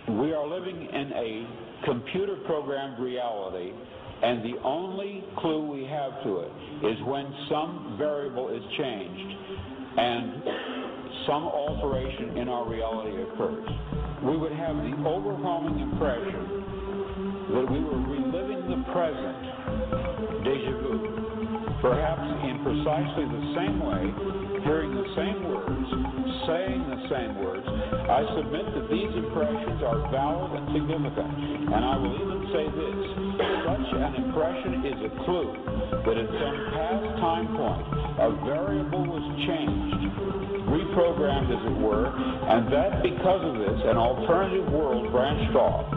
We are living in a computer-programmed reality, and the only clue we have to it is when some variable is changed and some alteration in our reality occurs. We would have the overwhelming impression that we were reliving the present, déjà vu, perhaps in precisely the same way, hearing the same words, saying the same words. I submit that these impressions are valid and significant, and I will even say this: such an impression is a clue that at some past time point a variable was changed, reprogrammed as it were, and that because of this an alternative world branched off.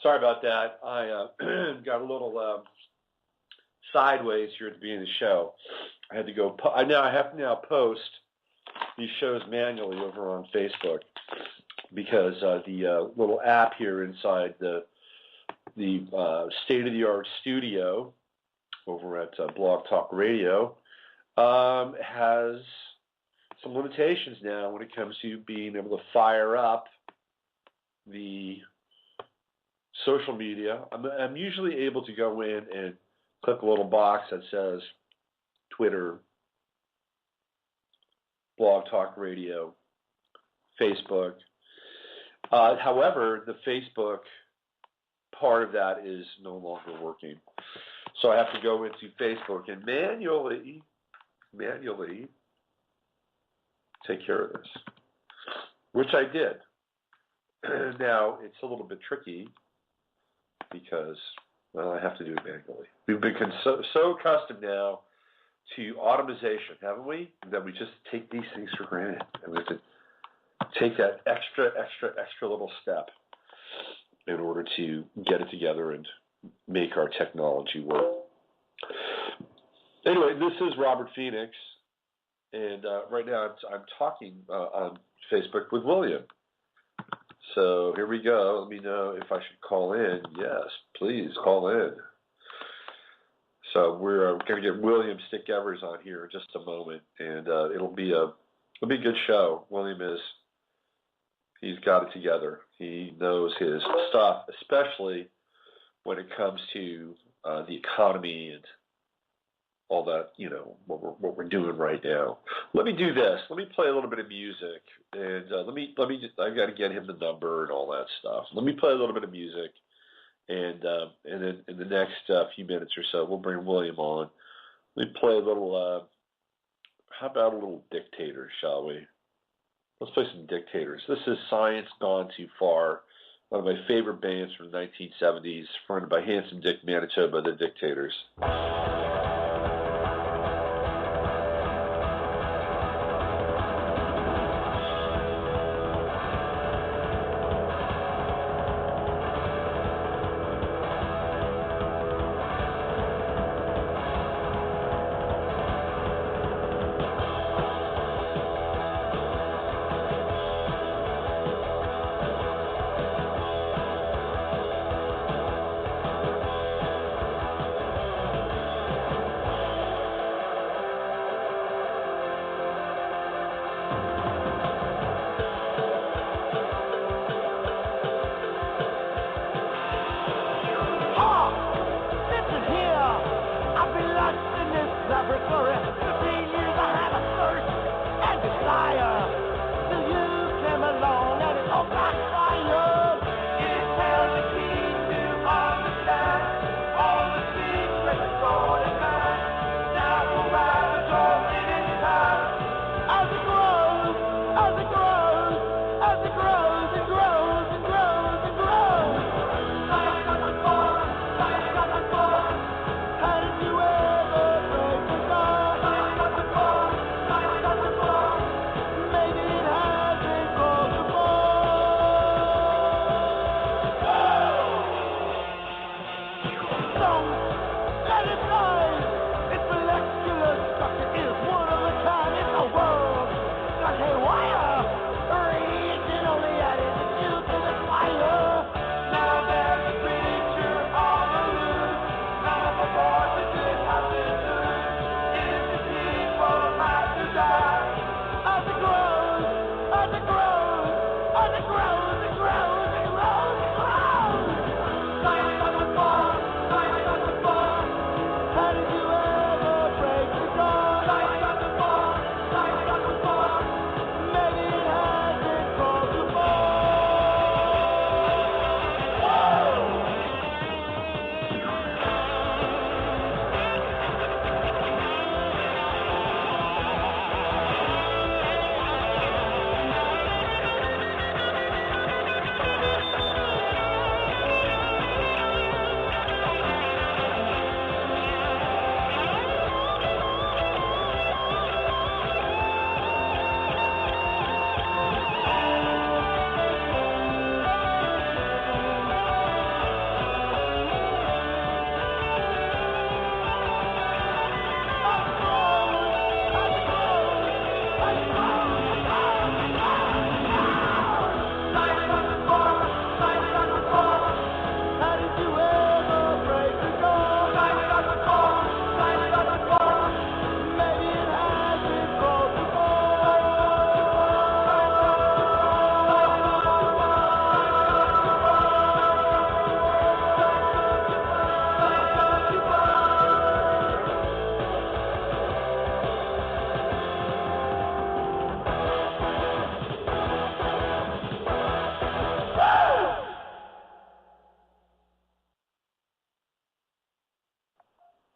Sorry about that. I got a little sideways here at the beginning of the show. I had to go. I have to now post these shows manually over on Facebook because the little app here inside the state-of-the-art studio over at Blog Talk Radio has some limitations now when it comes to being able to fire up the social media. I'm usually able to go in and click a little box that says Twitter, Blog Talk Radio, Facebook. However, the Facebook part of that is no longer working. So I have to go into Facebook and manually take care of this, which I did. Now, it's a little bit tricky because, well, I have to do it manually. We've been so accustomed now to automation, haven't we? That we just take these things for granted. And we have to take that extra little step in order to get it together and make our technology work. Anyway, this is Robert Phoenix, and right now I'm talking on Facebook with William. So here we go. Let me know if I should call in. Yes, please call in. So we're going to get William Stickevers on here in just a moment, and it'll be a good show. He's got it together. He knows his stuff, especially when it comes to the economy and all that, what we're doing right now. Let me do this. Let me play a little bit of music, and I got to get him the number and all that stuff. Let me play a little bit of music, and then in the next few minutes or so, we'll bring William on. Let me play a little. How about a little Dictators, shall we? Let's play some Dictators. This is Science Gone Too Far, one of my favorite bands from the 1970s, fronted by Handsome Dick Manitoba, the Dictators.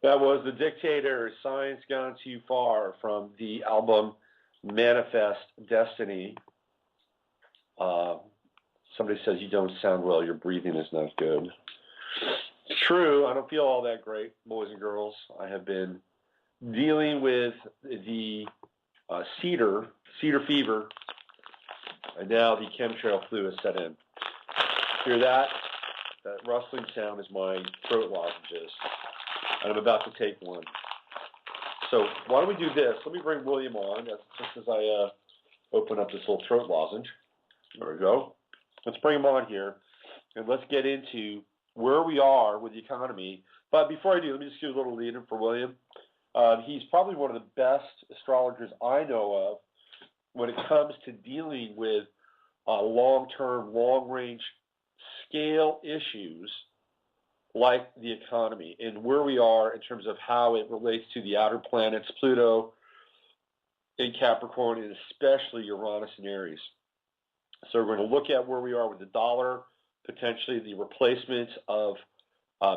That was The Dictator, Science Gone Too Far, from the album Manifest Destiny. Somebody says you don't sound well, your breathing is not good. It's true, I don't feel all that great, boys and girls. I have been dealing with the cedar fever, and now the chemtrail flu has set in. Hear that? That rustling sound is my throat lozenges, and I'm about to take one. So why don't we do this? Let me bring William on, just as I open up this little throat lozenge. There we go. Let's bring him on here, and let's get into where we are with the economy. But before I do, let me just give a little lead-in for William. He's probably one of the best astrologers I know of when it comes to dealing with long-term, long-range scale issues like the economy and where we are in terms of how it relates to the outer planets, Pluto in Capricorn, and especially Uranus and Aries. So we're going to look at where we are with the dollar, potentially the replacement of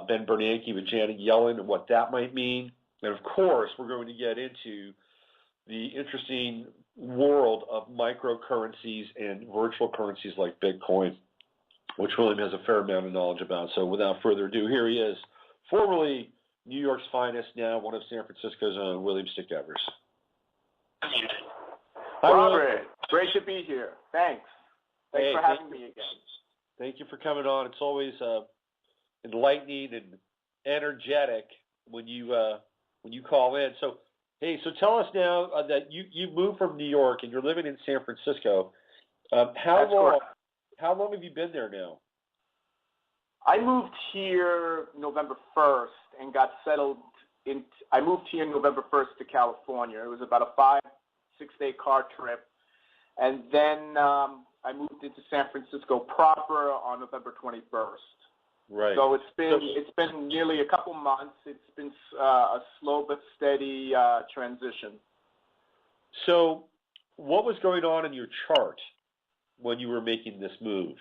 Ben Bernanke with Janet Yellen and what that might mean. And of course, we're going to get into the interesting world of microcurrencies and virtual currencies like Bitcoin, which William has a fair amount of knowledge about. So without further ado, here he is, formerly New York's finest, now one of San Francisco's own, William Stickevers. Hi, Robert. Great to be here. Thanks for having me again. Thank you for coming on. It's always enlightening and energetic when you call in. So, hey, tell us now that you moved from New York and you're living in San Francisco. How long have you been there now? I moved here November 1st and got settled in. I moved here November 1st to California. It was about a 5-6 day car trip, and then I moved into San Francisco proper on November 21st. Right. So it's been nearly a couple months. It's been a slow but steady transition. So, what was going on in your chart when you were making this move?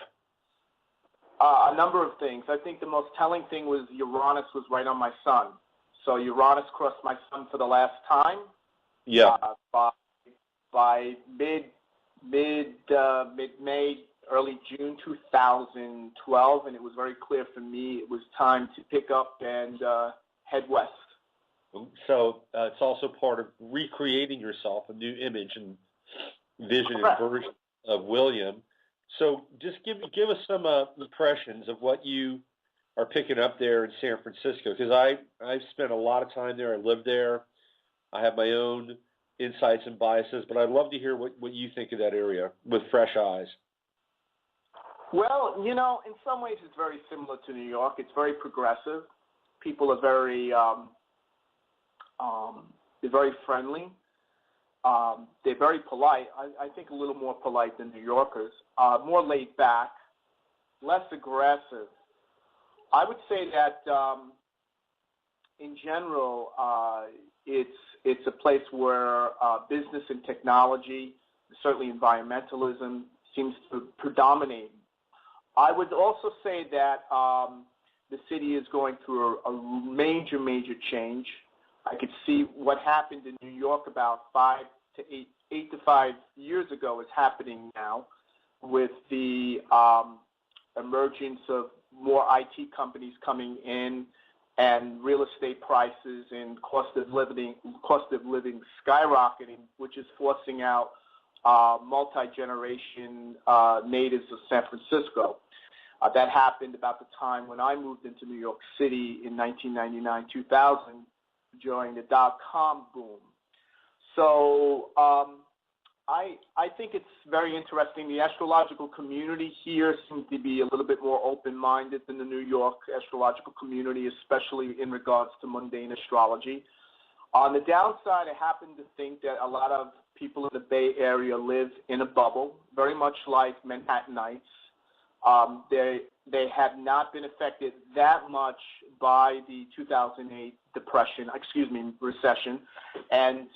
A number of things. I think the most telling thing was Uranus was right on my sun. So Uranus crossed my sun for the last time. Yeah. By mid-May, early June 2012, and it was very clear for me it was time to pick up and head west. So it's also part of recreating yourself, a new image and vision Correct. and version of William. So just give us some impressions of what you are picking up there in San Francisco, because I've spent a lot of time there. I live there. I have my own insights and biases, but I'd love to hear what you think of that area with fresh eyes. Well, in some ways it's very similar to New York. It's very progressive. People are very they're very friendly. They're very polite. I think a little more polite than New Yorkers. More laid back, less aggressive. I would say that in general, it's a place where business and technology, certainly environmentalism, seems to predominate. I would also say that the city is going through a major change. I could see what happened in New York about 8 to 5 years ago is happening now, with the emergence of more IT companies coming in, and real estate prices and cost of living skyrocketing, which is forcing out multi-generation natives of San Francisco. That happened about the time when I moved into New York City in 1999-2000 during the dot-com boom. So I think it's very interesting. The astrological community here seems to be a little bit more open-minded than the New York astrological community, especially in regards to mundane astrology. On the downside, I happen to think that a lot of people in the Bay Area live in a bubble, very much like Manhattanites. They have not been affected that much by the 2008 recession, and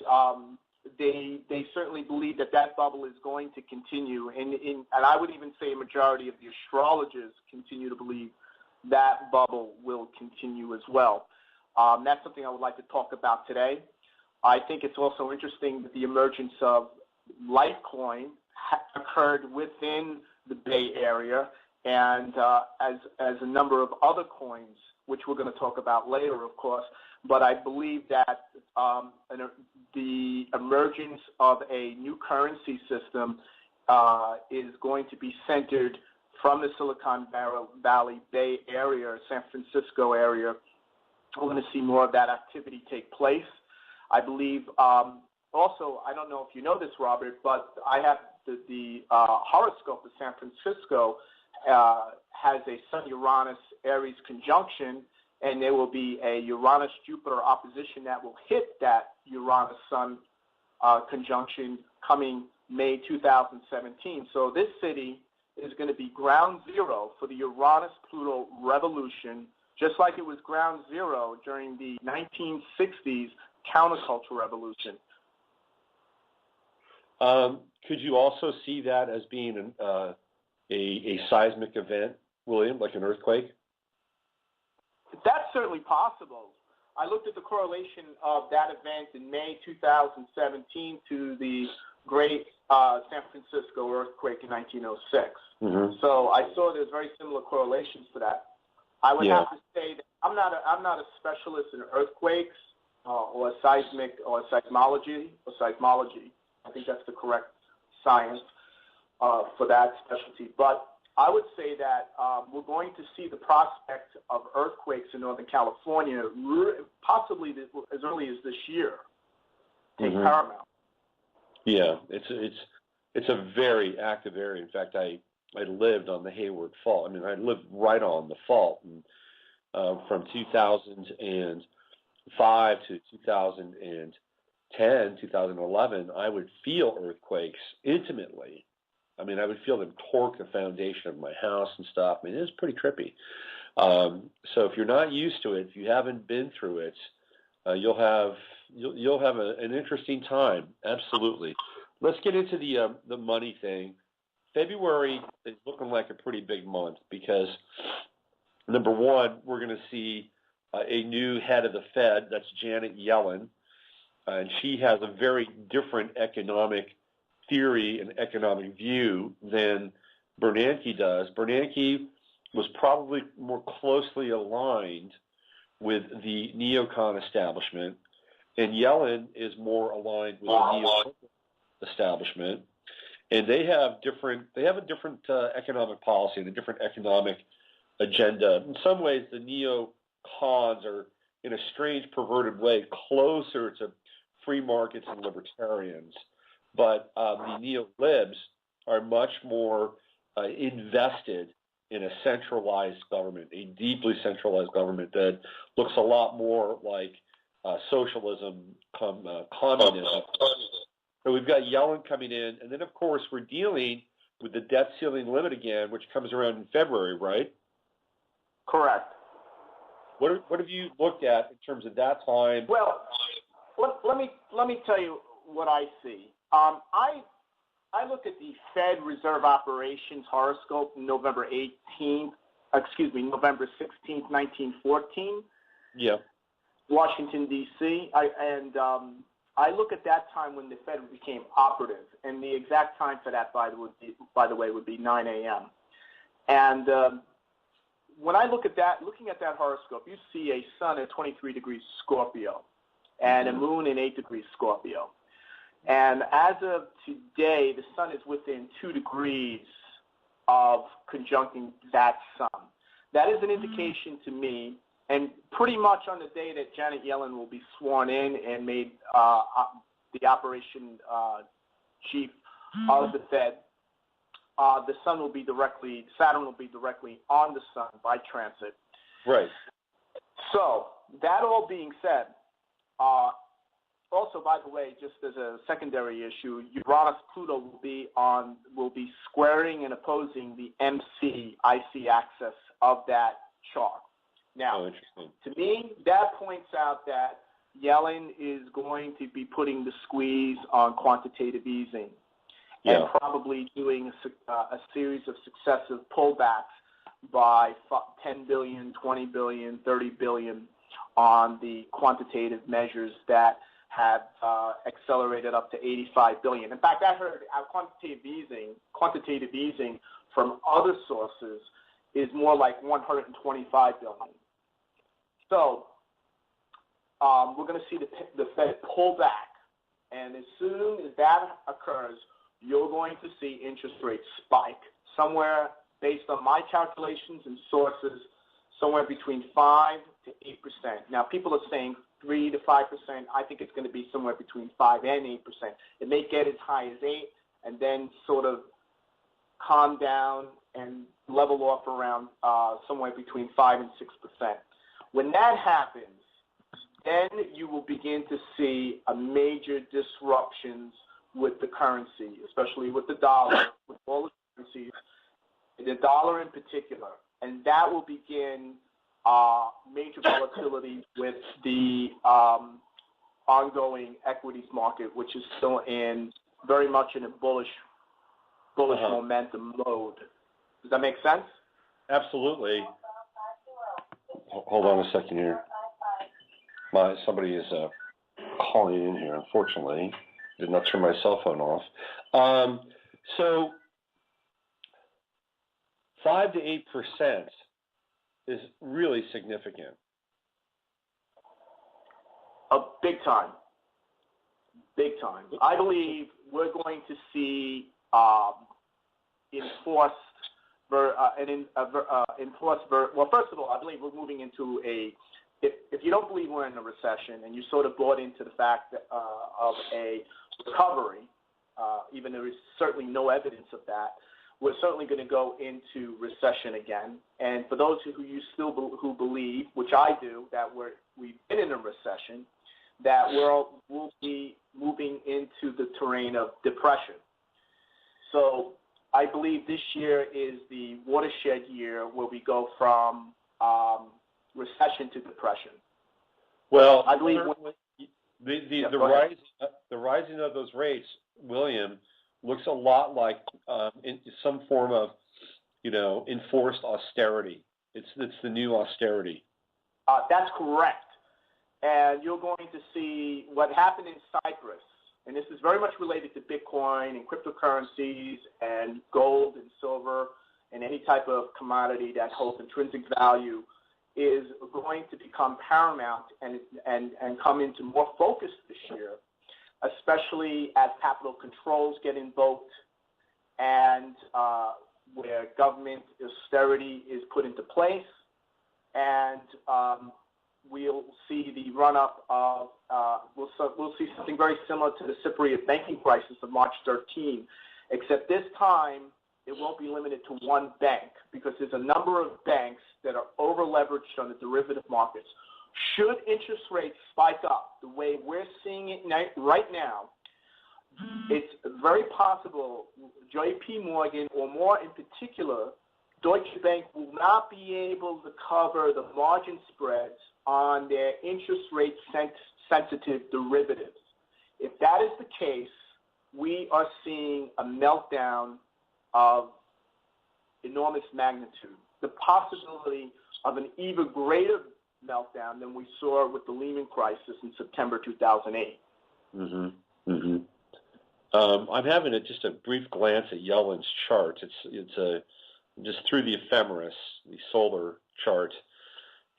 they certainly believe that bubble is going to continue, and I would even say a majority of the astrologers continue to believe that bubble will continue as well. That's something I would like to talk about today. I think it's also interesting that the emergence of Litecoin occurred within the Bay Area, and as a number of other coins, which we're going to talk about later, of course. But I believe that the emergence of a new currency system is going to be centered from the Silicon Valley Bay Area, San Francisco area. We're going to see more of that activity take place. I believe also, I don't know if you know this, Robert, but I have the horoscope of San Francisco has a Sun-Uranus Aries conjunction, and there will be a Uranus-Jupiter opposition that will hit that Uranus-Sun conjunction coming May 2017. So this city is going to be ground zero for the Uranus-Pluto revolution, just like it was ground zero during the 1960s counterculture revolution. Could you also see that as being a seismic event, William, like an earthquake? That's certainly possible. I looked at the correlation of that event in May 2017 to the great San Francisco earthquake in 1906. Mm-hmm. So I saw there's very similar correlations to that. I would have to say that I'm not a specialist in earthquakes or seismic or seismology. I think that's the correct science for that specialty. But I would say that we're going to see the prospect of earthquakes in Northern California possibly as early as this year take paramount. Yeah, it's a very active area. In fact, I lived on the Hayward Fault. I mean, I lived right on the fault, and from 2005 to 2010, 2011, I would feel earthquakes intimately. I mean, I would feel them torque the foundation of my house and stuff. I mean, it was pretty trippy. So if you're not used to it, if you haven't been through it, you'll have an interesting time. Absolutely. Let's get into the money thing. February is looking like a pretty big month because, number one, we're going to see a new head of the Fed. That's Janet Yellen, and she has a very different economic theory and economic view than Bernanke does. Bernanke was probably more closely aligned with the neocon establishment, and Yellen is more aligned with the neocon establishment. And they have a different economic policy and a different economic agenda. In some ways, the neocons are, in a strange, perverted way, closer to free markets and libertarians. But the neo-libs are much more invested in a centralized government, a deeply centralized government that looks a lot more like socialism, communism. So we've got Yellen coming in, and then, of course, we're dealing with the debt ceiling limit again, which comes around in February, right? Correct. What have you looked at in terms of that time? Well, let me tell you what I see. I look at the Fed Reserve Operations horoscope November 16th, 1914. Yeah. Washington, D.C. I look at that time when the Fed became operative, and the exact time for that, by the way, would be 9 a.m. And when I look at that, looking at that horoscope, you see a sun at 23 degrees Scorpio and a moon in 8 degrees Scorpio. And as of today, the sun is within 2 degrees of conjuncting that sun. That is an indication to me, and pretty much on the day that Janet Yellen will be sworn in and made the operation chief of the Fed, Saturn will be directly on the sun by transit. Right. So that all being said, also, by the way, just as a secondary issue, Uranus-Pluto will be squaring and opposing the MC-IC axis of that chart. Now, to me, that points out that Yellen is going to be putting the squeeze on quantitative easing and probably doing a series of successive pullbacks by 10 billion, 20 billion, 30 billion on the quantitative measures that have accelerated up to 85 billion. In fact, I heard our quantitative easing from other sources is more like 125 billion. So we're going to see the Fed pull back, and as soon as that occurs, you're going to see interest rates spike somewhere, based on my calculations and sources, somewhere between 5 to 8%. Now, people are saying 3 to 5%. I think it's going to be somewhere between 5 and 8%. It may get as high as 8 and then sort of calm down and level off around somewhere between 5 and 6%. When that happens, then you will begin to see a major disruptions with the currency, especially with the dollar, with all the currencies, the dollar in particular. And that will begin major volatility with the ongoing equities market, which is still very much in a bullish momentum mode. Does that make sense? Absolutely. Hold on a second here. Somebody is calling in here, unfortunately. Did not turn my cell phone off. So 5 to 8% is really significant. Big time. Big time. I believe we're going to see enforced. Well, first of all, I believe we're moving into if you don't believe we're in a recession and you sort of bought into the fact of a recovery, even though there's certainly no evidence of that, we're certainly going to go into recession again. And for those who believe, which I do, that we've been in a recession, that we'll be moving into the terrain of depression. So I believe this year is the watershed year where we go from recession to depression. Well, I believe the rising of those rates, William, looks a lot like in some form of, enforced austerity. It's the new austerity. That's correct. And you're going to see what happened in Cyprus, and this is very much related to Bitcoin and cryptocurrencies and gold and silver and any type of commodity that holds intrinsic value, is going to become paramount and come into more focus this year, especially as capital controls get invoked and where government austerity is put into place. And we'll see the run-up of, we'll see something very similar to the Cypriot banking crisis of March 13, except this time it won't be limited to one bank, because there's a number of banks that are over-leveraged on the derivative markets. Should interest rates spike up the way we're seeing it right now, it's very possible JP Morgan, or more in particular, Deutsche Bank, will not be able to cover the margin spreads on their interest rate sensitive derivatives. If that is the case, we are seeing a meltdown of enormous magnitude, the possibility of an even greater meltdown than we saw with the Lehman crisis in September 2008. I'm having just a brief glance at Yellen's chart. It's just through the ephemeris, the solar chart,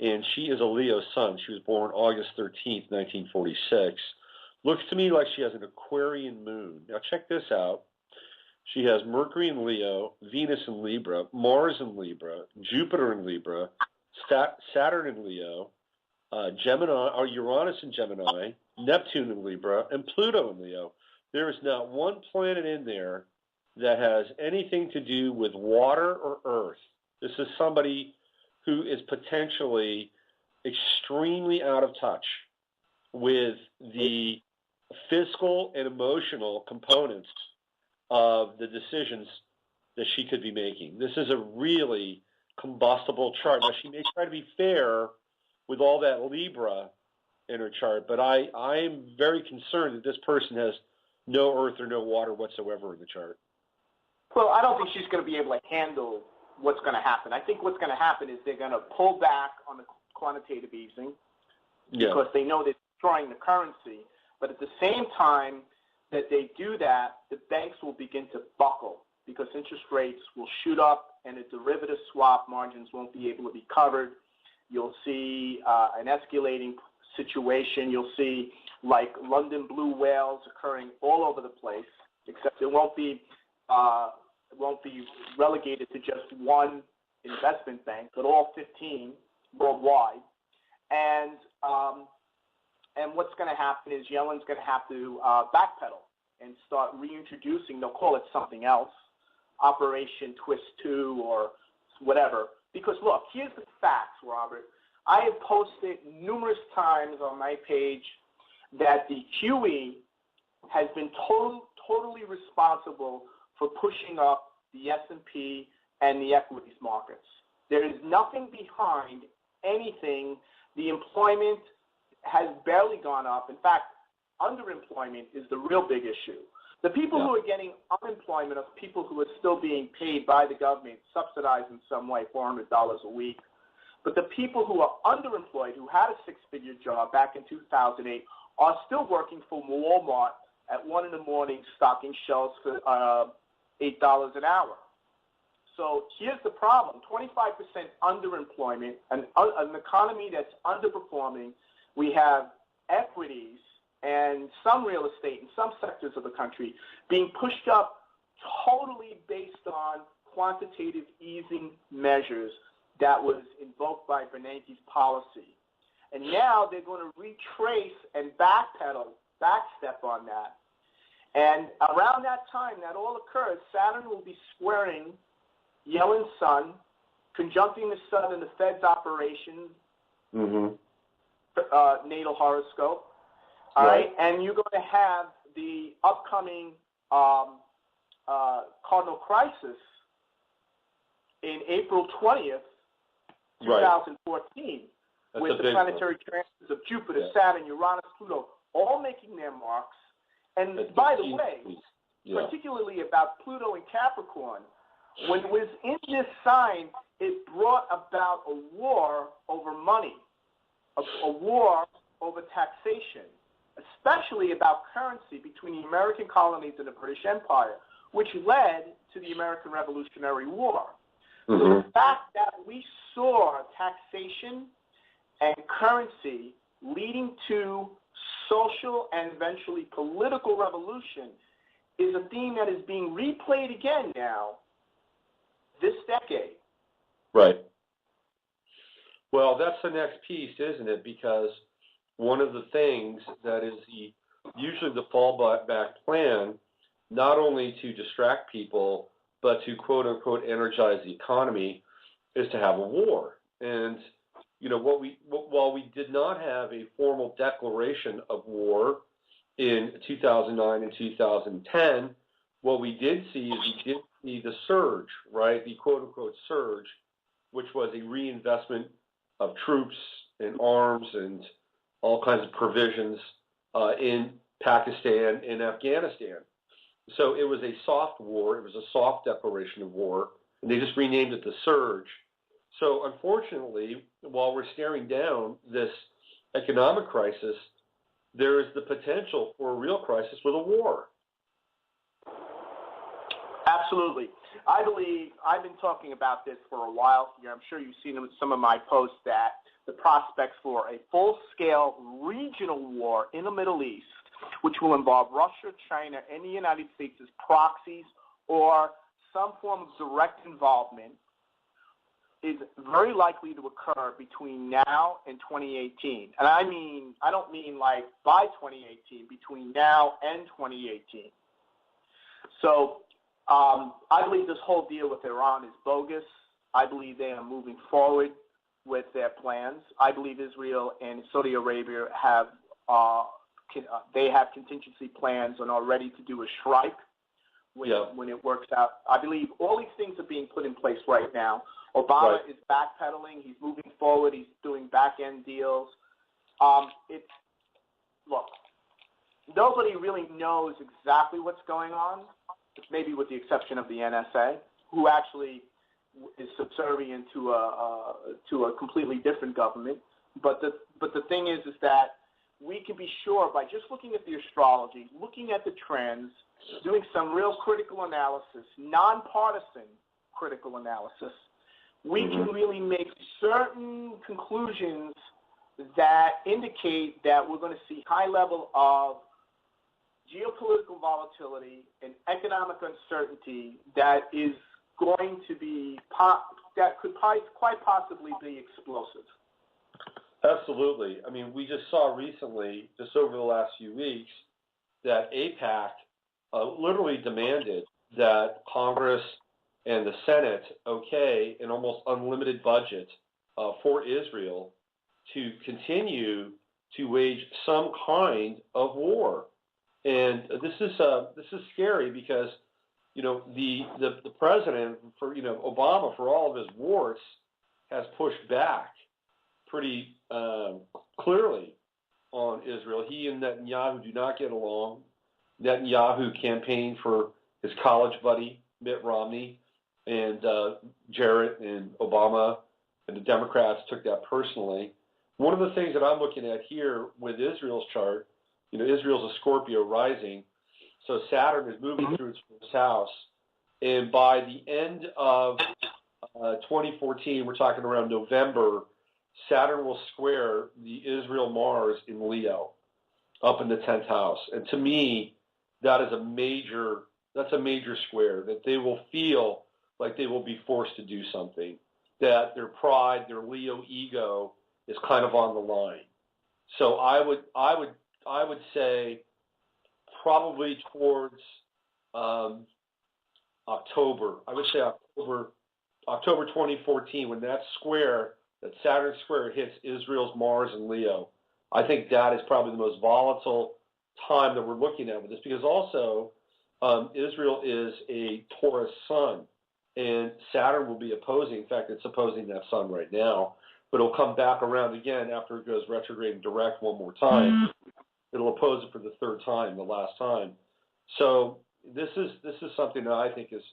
and she is a Leo sun. She was born August 13th, 1946. Looks to me like she has an Aquarian moon. Now check this out. She has Mercury in Leo, Venus in Libra, Mars in Libra, Jupiter in Libra, Saturn in Leo, Gemini, or Uranus in Gemini, Neptune in Libra, and Pluto in Leo. There is not one planet in there that has anything to do with water or earth. This is somebody who is potentially extremely out of touch with the physical and emotional components of the decisions that she could be making. This is a really combustible chart. Now, she may try to be fair with all that Libra in her chart, but I am very concerned that this person has no earth or no water whatsoever in the chart. Well, I don't think she's going to be able to handle what's going to happen. I think what's going to happen is they're going to pull back on the quantitative easing. because they know they're destroying the currency. But at the same time that they do that, the banks will begin to buckle because interest rates will shoot up and the derivative swap margins won't be able to be covered. You'll see an escalating situation. You'll see like London blue whales occurring all over the place, except it won't be relegated to just one investment bank, but all 15 worldwide. And what's going to happen is Yellen's going to have to backpedal and start reintroducing, they'll call it something else, Operation Twist 2 or whatever. Because, look, here's the facts, Robert. I have posted numerous times on my page that the QE has been totally responsible for pushing up the S&P and the equities markets. There is nothing behind anything. The employment has barely gone up. In fact, underemployment is the real big issue. The people who are getting unemployment are people who are still being paid by the government, subsidized in some way, $400 a week. But the people who are underemployed, who had a six-figure job back in 2008, are still working for Walmart at 1 in the morning, stocking shelves for $8 an hour. So here's the problem: 25% underemployment, an economy that's underperforming. We have equities and some real estate in some sectors of the country being pushed up totally based on quantitative easing measures that was invoked by Bernanke's policy. And now they're going to retrace and backstep on that. And around that time that all occurs, Saturn will be squaring Yellen's sun, conjuncting the sun in the Fed's operations, natal horoscope. All right, and you're going to have the upcoming cardinal crisis in April 20th, 2014, with the planetary transits of Jupiter, Saturn, Uranus, Pluto, all making their marks. And by the way, particularly about Pluto and Capricorn, when it was in this sign, it brought about a war over money, a war over taxation, especially about currency between the American colonies and the British Empire, which led to the American Revolutionary War. So the fact that we saw taxation and currency leading to social and eventually political revolution is a theme that is being replayed again now this decade. Right. Well, that's the next piece, isn't it? Because one of the things that is usually the fallback plan, not only to distract people, but to quote unquote energize the economy, is to have a war. And you know while we did not have a formal declaration of war in 2009 and 2010, what we did see the surge, right? The quote unquote surge, which was a reinvestment of troops and arms and all kinds of provisions in Pakistan and Afghanistan. So it was a soft war. It was a soft declaration of war, and they just renamed it the surge. So unfortunately, while we're staring down this economic crisis, there is the potential for a real crisis with a war. Absolutely. I believe I've been talking about this for a while here. I'm sure you've seen in some of my posts that the prospects for a full-scale regional war in the Middle East, which will involve Russia, China, and the United States as proxies or some form of direct involvement, is very likely to occur between now and 2018. And I don't mean like by 2018, between now and 2018. So I believe this whole deal with Iran is bogus. I believe they are moving forward with their plans. I believe Israel and Saudi Arabia have contingency plans and are ready to do a strike when it works out. I believe all these things are being put in place right now. Obama is backpedaling. He's moving forward. He's doing back-end deals. Look, nobody really knows exactly what's going on, maybe with the exception of the NSA, who actually is subservient to a completely different government. But the thing is that we can be sure by just looking at the astrology, looking at the trends, doing some real critical analysis, nonpartisan critical analysis, we can really make certain conclusions that indicate that we're going to see high level of geopolitical volatility and economic uncertainty that is going to be, that could quite possibly be explosive. Absolutely. I mean, we just saw recently, just over the last few weeks, that AIPAC literally demanded that Congress and the Senate okay an almost unlimited budget for Israel to continue to wage some kind of war. And this is scary because, you know, the president, for, you know, Obama, for all of his warts, has pushed back pretty clearly on Israel. He and Netanyahu do not get along. Netanyahu campaigned for his college buddy, Mitt Romney, and Jarrett and Obama and the Democrats took that personally. One of the things that I'm looking at here with Israel's chart, you know, Israel's a Scorpio rising, so Saturn is moving through its first house, and by the end of 2014, we're talking around November, Saturn will square the Israel-Mars in Leo, up in the 10th house. And to me, that's a major square, that they will feel like they will be forced to do something, that their pride, their Leo ego is kind of on the line. So I would say probably towards October. I would say October 2014, when that Saturn square hits Israel's Mars and Leo. I think that is probably the most volatile time that we're looking at with this, because also Israel is a Taurus sun, and Saturn will be opposing. In fact, it's opposing that sun right now, but it'll come back around again after it goes retrograde and direct one more time. It'll oppose it for the third time, the last time. So this is something that I think is,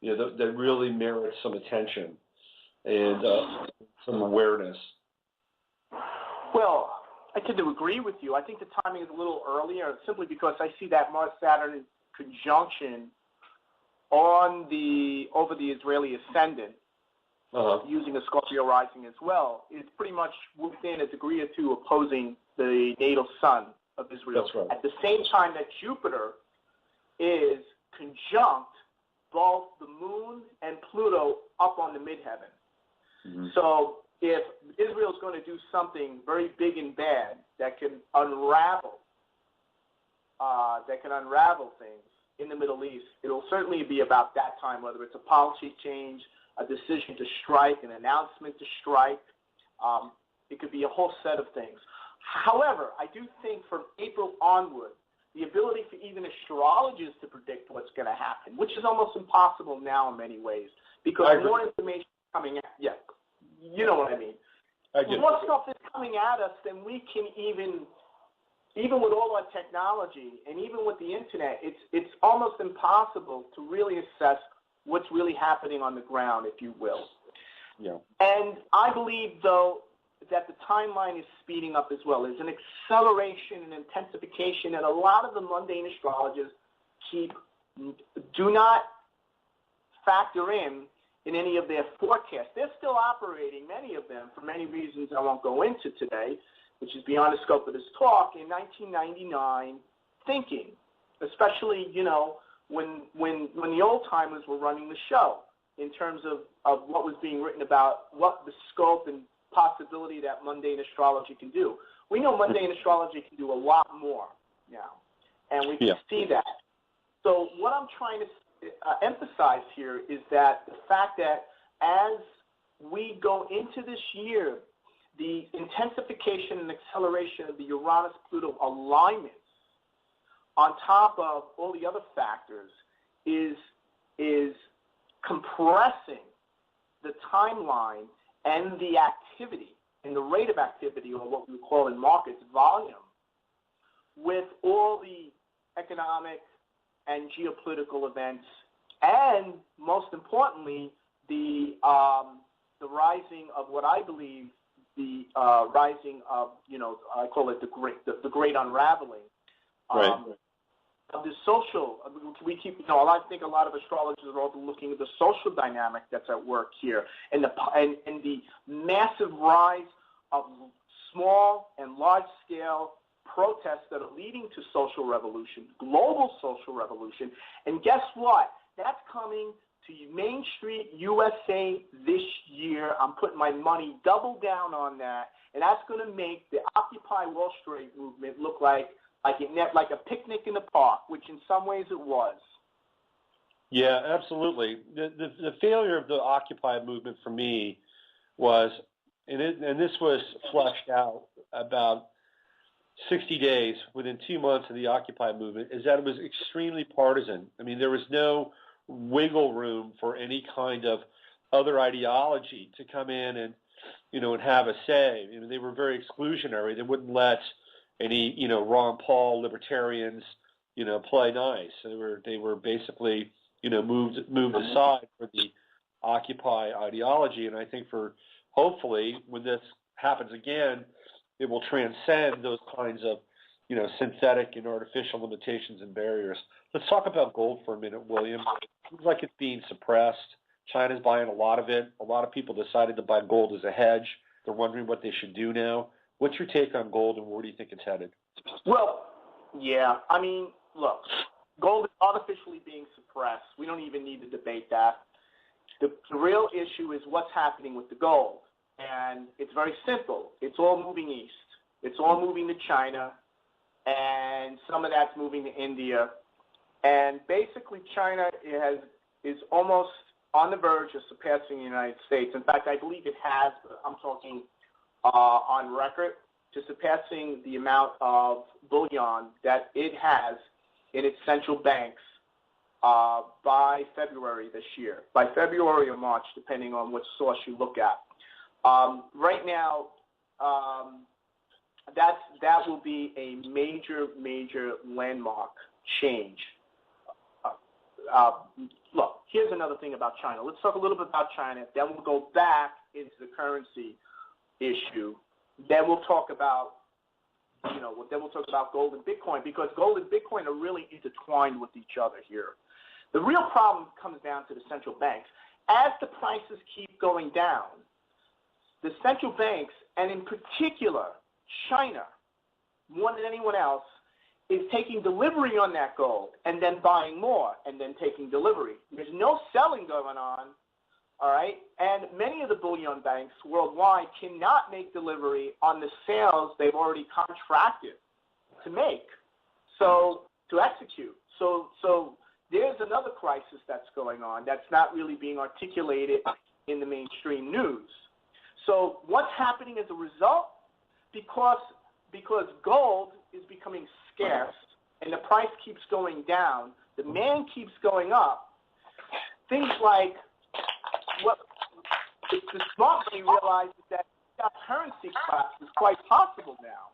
you know, that really merits some attention and some awareness. Well, I tend to agree with you. I think the timing is a little earlier simply because I see that Mars-Saturn conjunction over the Israeli ascendant, using a Scorpio rising as well, is pretty much within a degree or two opposing the natal sun of Israel. That's right. At the same time that Jupiter is conjunct both the moon and Pluto up on the midheaven. So if Israel is going to do something very big and bad that can unravel things in the Middle East, it'll certainly be about that time, whether it's a policy change, a decision to strike, an announcement to strike. It could be a whole set of things. However, I do think from April onward, the ability for even astrologers to predict what's going to happen, which is almost impossible now in many ways, because more information is coming out. Yeah, you know what I mean. More stuff is coming at us than we can even with all our technology and even with the internet, it's almost impossible to really assess what's really happening on the ground, if you will. Yeah. And I believe, though, that the timeline is speeding up as well. There's an acceleration and intensification, and a lot of the mundane astrologers do not factor in any of their forecasts. They're still operating, many of them, for many reasons I won't go into today, which is beyond the scope of this talk, in 1999 thinking, especially, you know, when the old-timers were running the show in terms of what was being written about, what the scope and possibility that mundane astrology can do. We know mundane astrology can do a lot more now, and we can see that. So what I'm trying to emphasize here is that the fact that as we go into this year, the intensification and acceleration of the Uranus-Pluto alignments on top of all the other factors is compressing the timeline and the activity and the rate of activity, or what we call in markets volume, with all the economic and geopolitical events, and most importantly, the rising of what I believe the rising of, I call it the great unraveling. Right. Of the social, we keep, I think a lot of astrologers are also looking at the social dynamic that's at work here, and the massive rise of small and large scale protests that are leading to social revolution, global social revolution. And guess what? That's coming to Main Street, USA this year. I'm putting my money double down on that, and that's going to make the Occupy Wall Street movement look like a picnic in the park, which in some ways it was. Yeah, absolutely. The failure of the Occupy movement for me was, and this was fleshed out about 60 days, within 2 months of the Occupy movement, is that it was extremely partisan. I mean, there was no wiggle room for any kind of other ideology to come in and, and have a say. I mean, they were very exclusionary. They wouldn't let any, Ron Paul libertarians, play nice. They were basically, moved aside for the Occupy ideology. And I think hopefully when this happens again, it will transcend those kinds of, synthetic and artificial limitations and barriers. Let's talk about gold for a minute, William. It seems like it's being suppressed. China's buying a lot of it. A lot of people decided to buy gold as a hedge. They're wondering what they should do now. What's your take on gold, and where do you think it's headed? Well, yeah. I mean, look, gold is artificially being suppressed. We don't even need to debate that. The real issue is what's happening with the gold. And it's very simple. It's all moving east. It's all moving to China, and some of that's moving to India. And basically China is almost on the verge of surpassing the United States. In fact, I believe it has, I'm talking on record, to surpassing the amount of bullion that it has in its central banks by February this year, by February or March, depending on which source you look at. Right now, that will be a major landmark change. Look, here's another thing about China. Let's talk a little bit about China. Then we'll go back into the currency issue. Then we'll talk about, gold and Bitcoin, because gold and Bitcoin are really intertwined with each other here. The real problem comes down to the central banks. As the prices keep going down, the central banks, and in particular China, more than anyone else, is taking delivery on that gold and then buying more and then taking delivery. There's no selling going on, all right? And many of the bullion banks worldwide cannot make delivery on the sales they've already contracted to make, to execute. So there's another crisis that's going on that's not really being articulated in the mainstream news. So what's happening as a result? Because gold is becoming scarce and the price keeps going down, demand keeps going up, things like what the smart money realizes that currency collapse is quite possible now.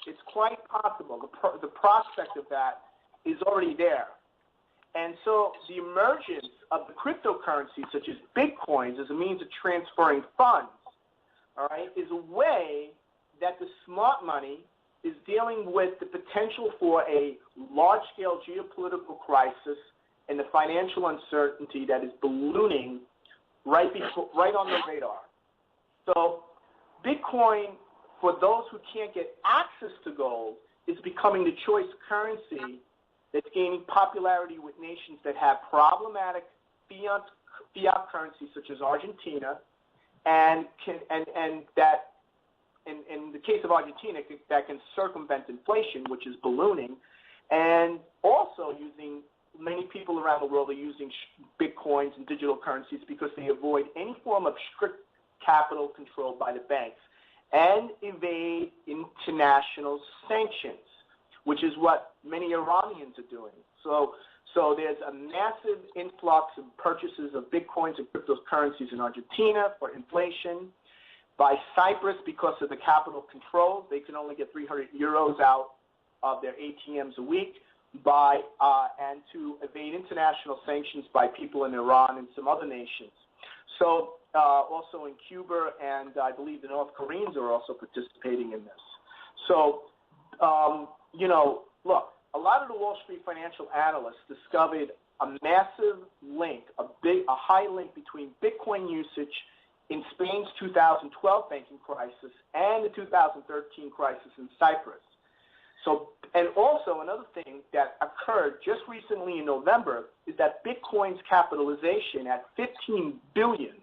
It's quite possible. The prospect of that is already there. And so the emergence of the cryptocurrencies such as Bitcoins as a means of transferring funds, all right, is a way that the smart money is dealing with the potential for a large-scale geopolitical crisis and the financial uncertainty that is ballooning right on the radar. So Bitcoin, for those who can't get access to gold, is becoming the choice currency that's gaining popularity with nations that have problematic fiat currencies such as Argentina, and that in the case of Argentina, that can circumvent inflation, which is ballooning, and also many people around the world are using Bitcoins and digital currencies because they avoid any form of strict capital control by the banks and evade international sanctions, which is what many Iranians are doing. So there's a massive influx of purchases of Bitcoins and cryptocurrencies in Argentina for inflation. By Cyprus, because of the capital controls, they can only get 300 euros out of their ATMs a week. And to evade international sanctions by people in Iran and some other nations. So also in Cuba, and I believe the North Koreans are also participating in this. So, look, a lot of the Wall Street financial analysts discovered a massive link, a high link between Bitcoin usage in Spain's 2012 banking crisis and the 2013 crisis in Cyprus. So, and also another thing that occurred just recently in November is that Bitcoin's capitalization at $15 billion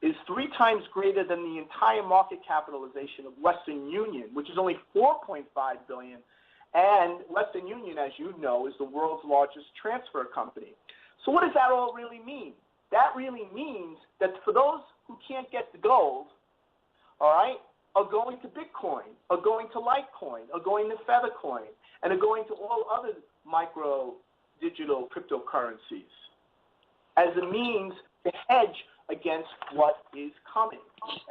is 3 times greater than the entire market capitalization of Western Union, which is only $4.5 billion. And Western Union, as you know, is the world's largest transfer company. So what does that all really mean? That really means that for those who can't get the gold, all right, are going to Bitcoin, are going to Litecoin, are going to Feathercoin, and are going to all other micro digital cryptocurrencies as a means to hedge against what is coming.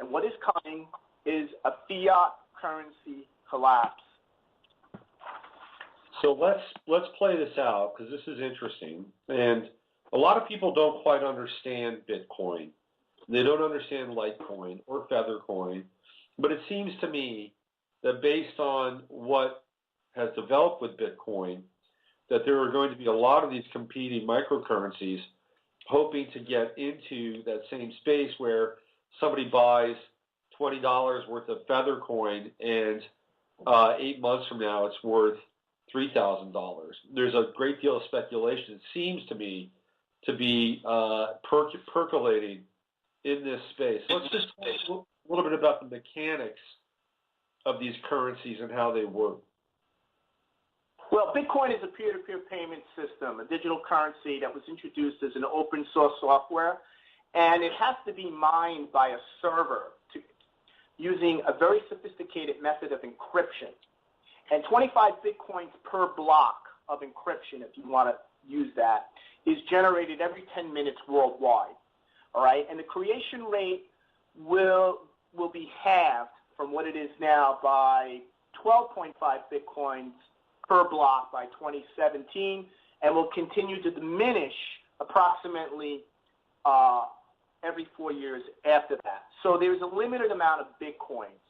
And what is coming is a fiat currency collapse. So let's play this out, because this is interesting. And a lot of people don't quite understand Bitcoin. They don't understand Litecoin or Feathercoin. But it seems to me that based on what has developed with Bitcoin, that there are going to be a lot of these competing microcurrencies hoping to get into that same space where somebody buys $20 worth of Feathercoin and 8 months from now it's worth $3,000. There's a great deal of speculation, it seems to me, to be percolating in this space. Let's just talk a little bit about the mechanics of these currencies and how they work. Well, Bitcoin is a peer-to-peer payment system, a digital currency that was introduced as an open source software, and it has to be mined by a server using a very sophisticated method of encryption. And 25 Bitcoins per block of encryption, if you want to use that, is generated every 10 minutes worldwide. All right, and the creation rate will be halved from what it is now by 12.5 Bitcoins per block by 2017, and will continue to diminish approximately every 4 years after that. So there's a limited amount of Bitcoins.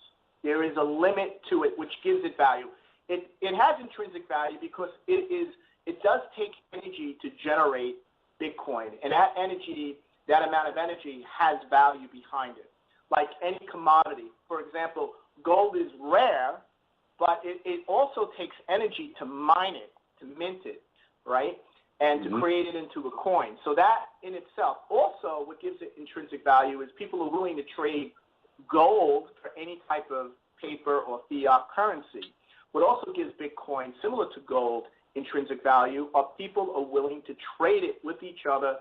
There is a limit to it, which gives it value. It has intrinsic value because it does take energy to generate Bitcoin, and that energy, that amount of energy, has value behind it. Like any commodity, for example, gold is rare, but it also takes energy to mine it, to mint it, right, and to create it into a coin. So that in itself, also what gives it intrinsic value is people are willing to trade gold for any type of paper or fiat currency. What also gives Bitcoin, similar to gold, intrinsic value are people are willing to trade it with each other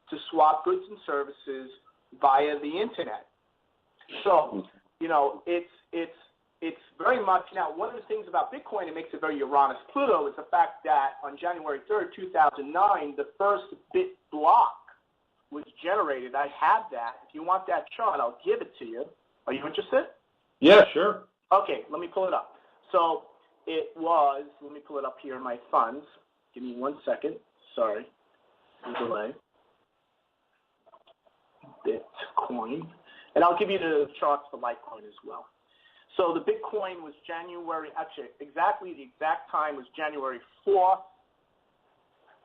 to swap goods and services via the internet. So, it's very much, now one of the things about Bitcoin that makes it very Uranus-Pluto is the fact that on January 3rd, 2009, the first bit block was generated. I have that. If you want that chart, I'll give it to you. Are you interested? Yeah, sure. Okay, let me pull it up. So it was, let me pull it up here in my funds. Give me 1 second. Sorry. Delay. Bitcoin. And I'll give you the charts for Litecoin as well. So the Bitcoin was January, actually, exactly the exact time was January 4th,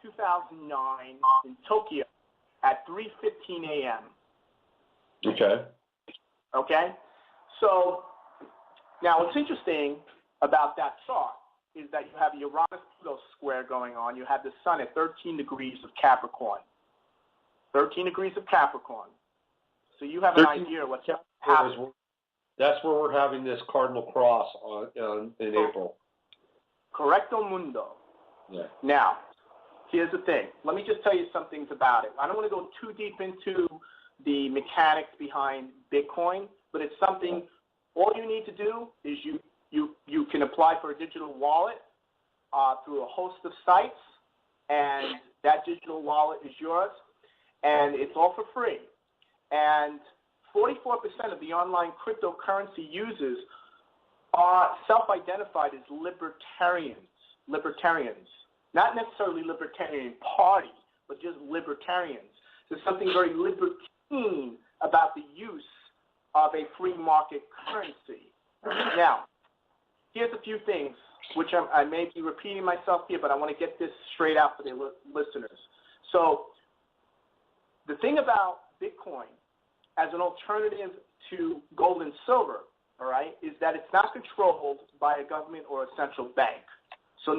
2009 in Tokyo at 3:15 a.m. Okay. Okay? So now what's interesting about that chart is that you have a Uranus-Pluto square going on. You have the sun at 13 degrees of Capricorn. 13 degrees of Capricorn. So you have an idea of what's happening. That's where we're having this cardinal cross in April. Correcto mundo. Yeah. Now, here's the thing. Let me just tell you some things about it. I don't want to go too deep into the mechanics behind Bitcoin, but it's something, all you need to do is you can apply for a digital wallet through a host of sites, and that digital wallet is yours, and it's all for free. And 44% of the online cryptocurrency users are self-identified as libertarians. Not necessarily libertarian party, but just libertarians. There's something very libertine about the use of a free market currency. Now, here's a few things, which I may be repeating myself here, but I want to get this straight out for the listeners. So the thing about Bitcoin as an alternative to gold and silver, all right, is that it's not controlled by a government or a central bank. So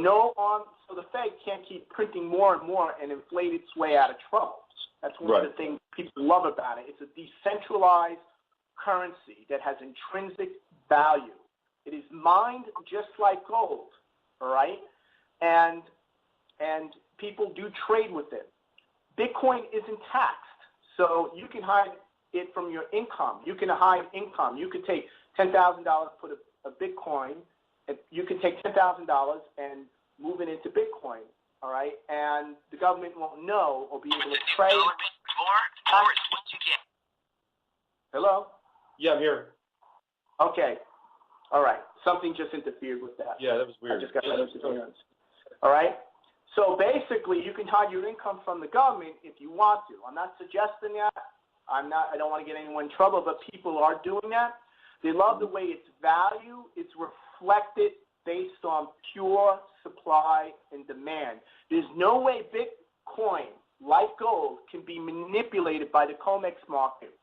so the Fed can't keep printing more and more and inflate its way out of trouble. That's one of the things people love about it. It's a decentralized currency that has intrinsic value. It is mined just like gold, all right? And people do trade with it. Bitcoin isn't taxed, so you can hide it from your income. You can hide income. You could take $10,000, put a Bitcoin, and you can take $10,000 and move it into Bitcoin, all right? And the government won't know or be able to trade. More is what you get. Hello? Yeah, I'm here. Okay. All right. Something just interfered with that. Yeah, that was weird. I just got that interference. All right? So basically, you can hide your income from the government if you want to. I'm not suggesting that. I don't want to get anyone in trouble, but people are doing that. They love the way its value is reflected based on pure supply and demand. There's no way Bitcoin, like gold, can be manipulated by the COMEX market.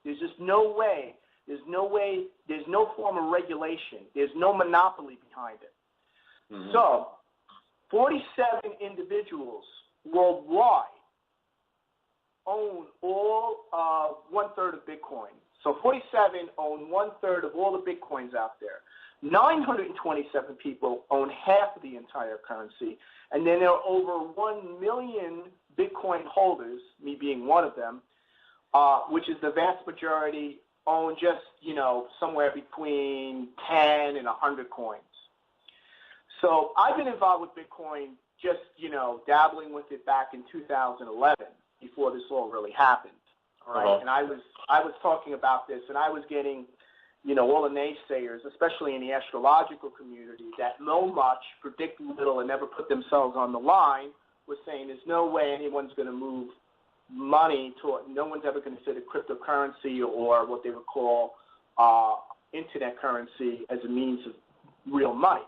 There's just no way. There's no form of regulation. There's no monopoly behind it. Mm-hmm. So 47 individuals worldwide own all of 1/3 of Bitcoin. So 47 own 1/3 of all the Bitcoins out there. 927 people own half of the entire currency. And then there are over 1 million Bitcoin holders, me being one of them, which is the vast majority, own just, somewhere between 10 and 100 coins. So I've been involved with Bitcoin just, dabbling with it back in 2011 before this all really happened. All right. Uh-huh. And I was talking about this, and I was getting, all the naysayers, especially in the astrological community, that know much, predict little, and never put themselves on the line, was saying there's no way anyone's going to move money no one's ever considered cryptocurrency or what they would call internet currency as a means of real money.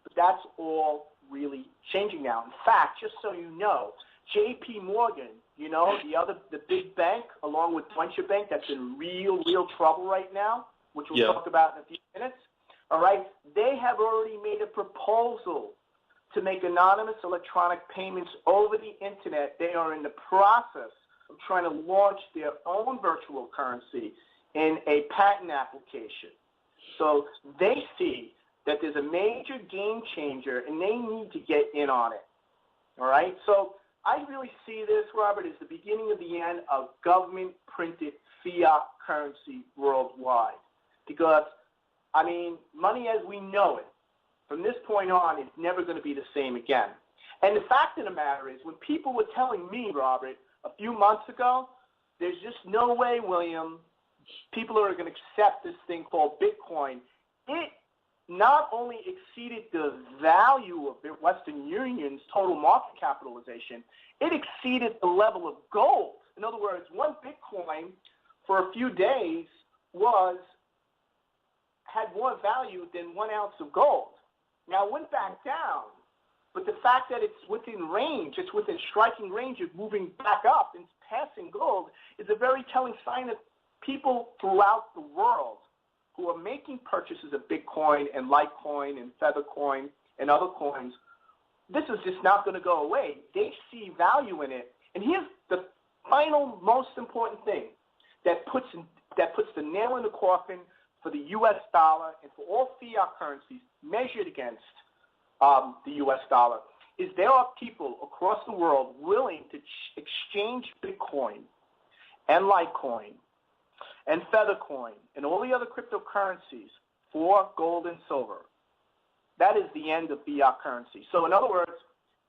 But that's all really changing now. In fact, just so you know, J.P. Morgan, the big bank, along with Deutsche Bank, that's in real trouble right now, which we'll talk about in a few minutes, all right, they have already made a proposal to make anonymous electronic payments over the internet. They are in the process of trying to launch their own virtual currency in a patent application. So they see that there's a major game changer, and they need to get in on it. All right? So I really see this, Robert, as the beginning of the end of government-printed fiat currency worldwide. Because, money as we know it, from this point on, is never going to be the same again. And the fact of the matter is, when people were telling me, Robert, a few months ago, there's just no way, William, people are going to accept this thing called Bitcoin. It not only exceeded the value of Western Union's total market capitalization, it exceeded the level of gold. In other words, one Bitcoin for a few days had more value than 1 ounce of gold. Now, it went back down, but the fact that it's within range, it's within striking range of moving back up and passing gold, is a very telling sign that people throughout the world who are making purchases of Bitcoin and Litecoin and Feathercoin and other coins, this is just not going to go away. They see value in it. And here's the final most important thing that puts the nail in the coffin for the U.S. dollar and for all fiat currencies measured against the U.S. dollar, is there are people across the world willing to exchange Bitcoin and Litecoin and Feathercoin and all the other cryptocurrencies for gold and silver. That is the end of fiat currency. So in other words,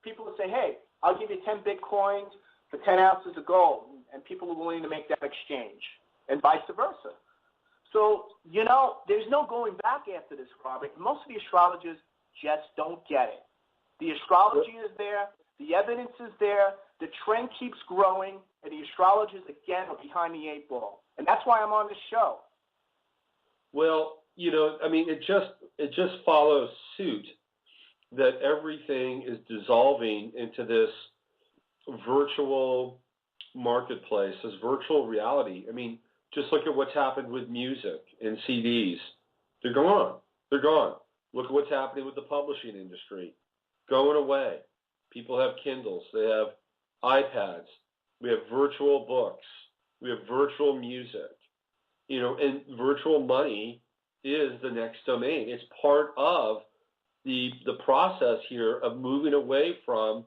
people will say, hey, I'll give you 10 Bitcoins for 10 ounces of gold, and people are willing to make that exchange, and vice versa. So, there's no going back after this, Robert. Most of the astrologers just don't get it. The astrology is there. The evidence is there. The trend keeps growing, and the astrologers, again, are behind the 8 ball. And that's why I'm on this show. Well, I mean, it just follows suit that everything is dissolving into this virtual marketplace, this virtual reality. I mean, just look at what's happened with music and CDs. They're gone. They're gone. Look at what's happening with the publishing industry. Going away. People have Kindles. They have iPads. We have virtual books. We have virtual music. And virtual money is the next domain. It's part of the process here of moving away from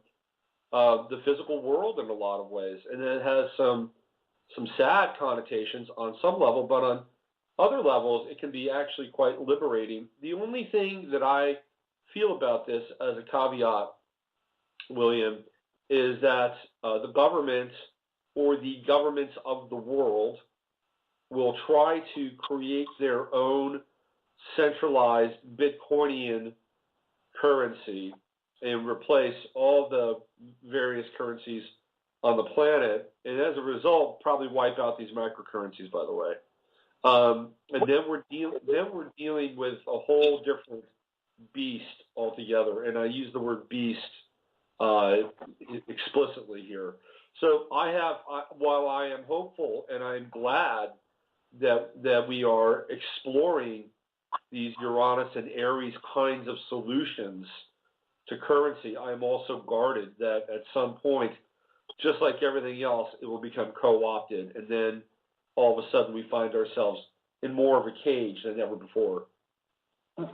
the physical world in a lot of ways. And it has some sad connotations on some level, but on other levels, it can be actually quite liberating. The only thing that I feel about this as a caveat, William, is that the government or the governments of the world will try to create their own centralized Bitcoinian currency and replace all the various currencies on the planet, and as a result, probably wipe out these microcurrencies, by the way. And then we're dealing with a whole different beast altogether, and I use the word beast explicitly here. So while I am hopeful and I'm glad that we are exploring these Uranus and Aries kinds of solutions to currency, I am also guarded that at some point, just like everything else, it will become co-opted, and then all of a sudden we find ourselves in more of a cage than ever before. Are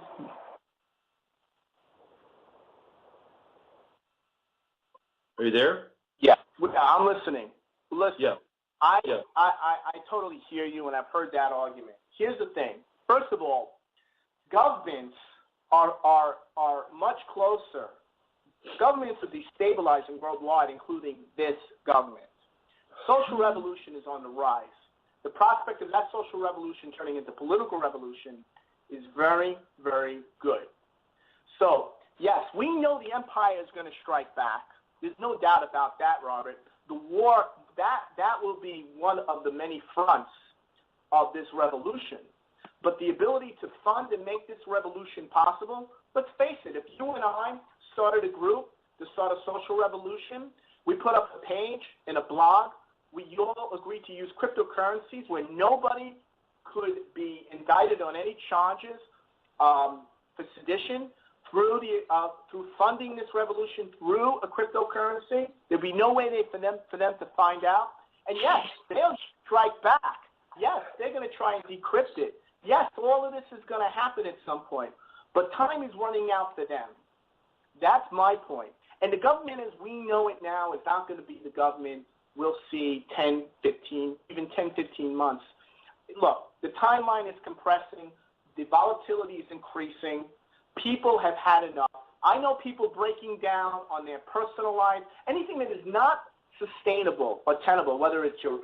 you there? Yeah, I'm listening. Listen, yeah. I totally hear you, and I've heard that argument. Here's the thing. First of all, governments are much closer. Governments are destabilizing worldwide, including this government. Social revolution is on the rise. The prospect of that social revolution turning into political revolution is very, very good. So, yes, we know the empire is going to strike back. There's no doubt about that, Robert. The war, that will be one of the many fronts of this revolution. But the ability to fund and make this revolution possible, let's face it, if you and I started a group to start a social revolution, we put up a page and a blog, we all agreed to use cryptocurrencies where nobody could be indicted on any charges for sedition through funding this revolution through a cryptocurrency. There'd be no way for them to find out. And yes, they'll strike back. Yes, they're going to try and decrypt it. Yes, all of this is going to happen at some point. But time is running out for them. That's my point. And the government, as we know it now, is not going to be the government we'll see 10, 15 months. Look, the timeline is compressing. The volatility is increasing. People have had enough. I know people breaking down on their personal life, anything that is not sustainable or tenable, whether it's your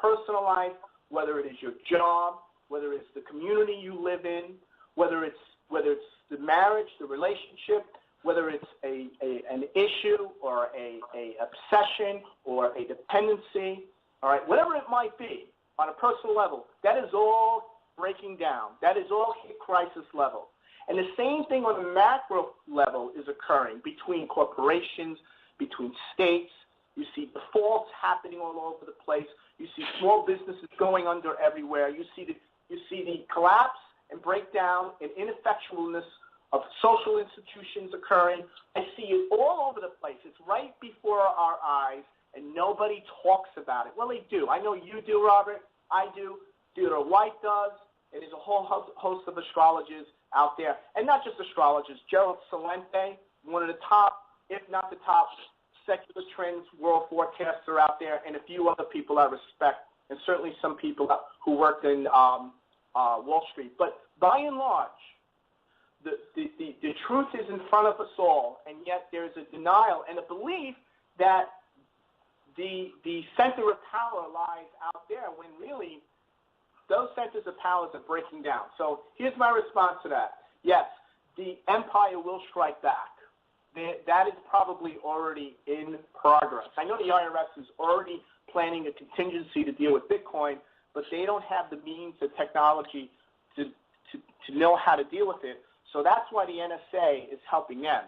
personal life, whether it is your job, whether it's the community you live in, whether it's the marriage, the relationship, whether it's an issue or a obsession or a dependency, all right, whatever it might be on a personal level, that is all breaking down. That is all hit crisis level. And the same thing on the macro level is occurring between corporations, between states. You see defaults happening all over the place. You see small businesses going under everywhere. You see the collapse and breakdown and ineffectualness of social institutions occurring. I see it all over the place. It's right before our eyes, and nobody talks about it. Well, they do. I know you do, Robert. I do. Theodore White does. And there's a whole host of astrologers out there. And not just astrologers. Gerald Celente, one of the top, if not the top, secular trends world forecaster out there, and a few other people I respect, and certainly some people who worked in Wall Street. But by and large, the truth is in front of us all, and yet there's a denial and a belief that the center of power lies out there when really those centers of power are breaking down. So here's my response to that. Yes, the empire will strike back. that is probably already in progress. I know the IRS is already planning a contingency to deal with Bitcoin, but they don't have the means or technology to know how to deal with it. So that's why the NSA is helping them.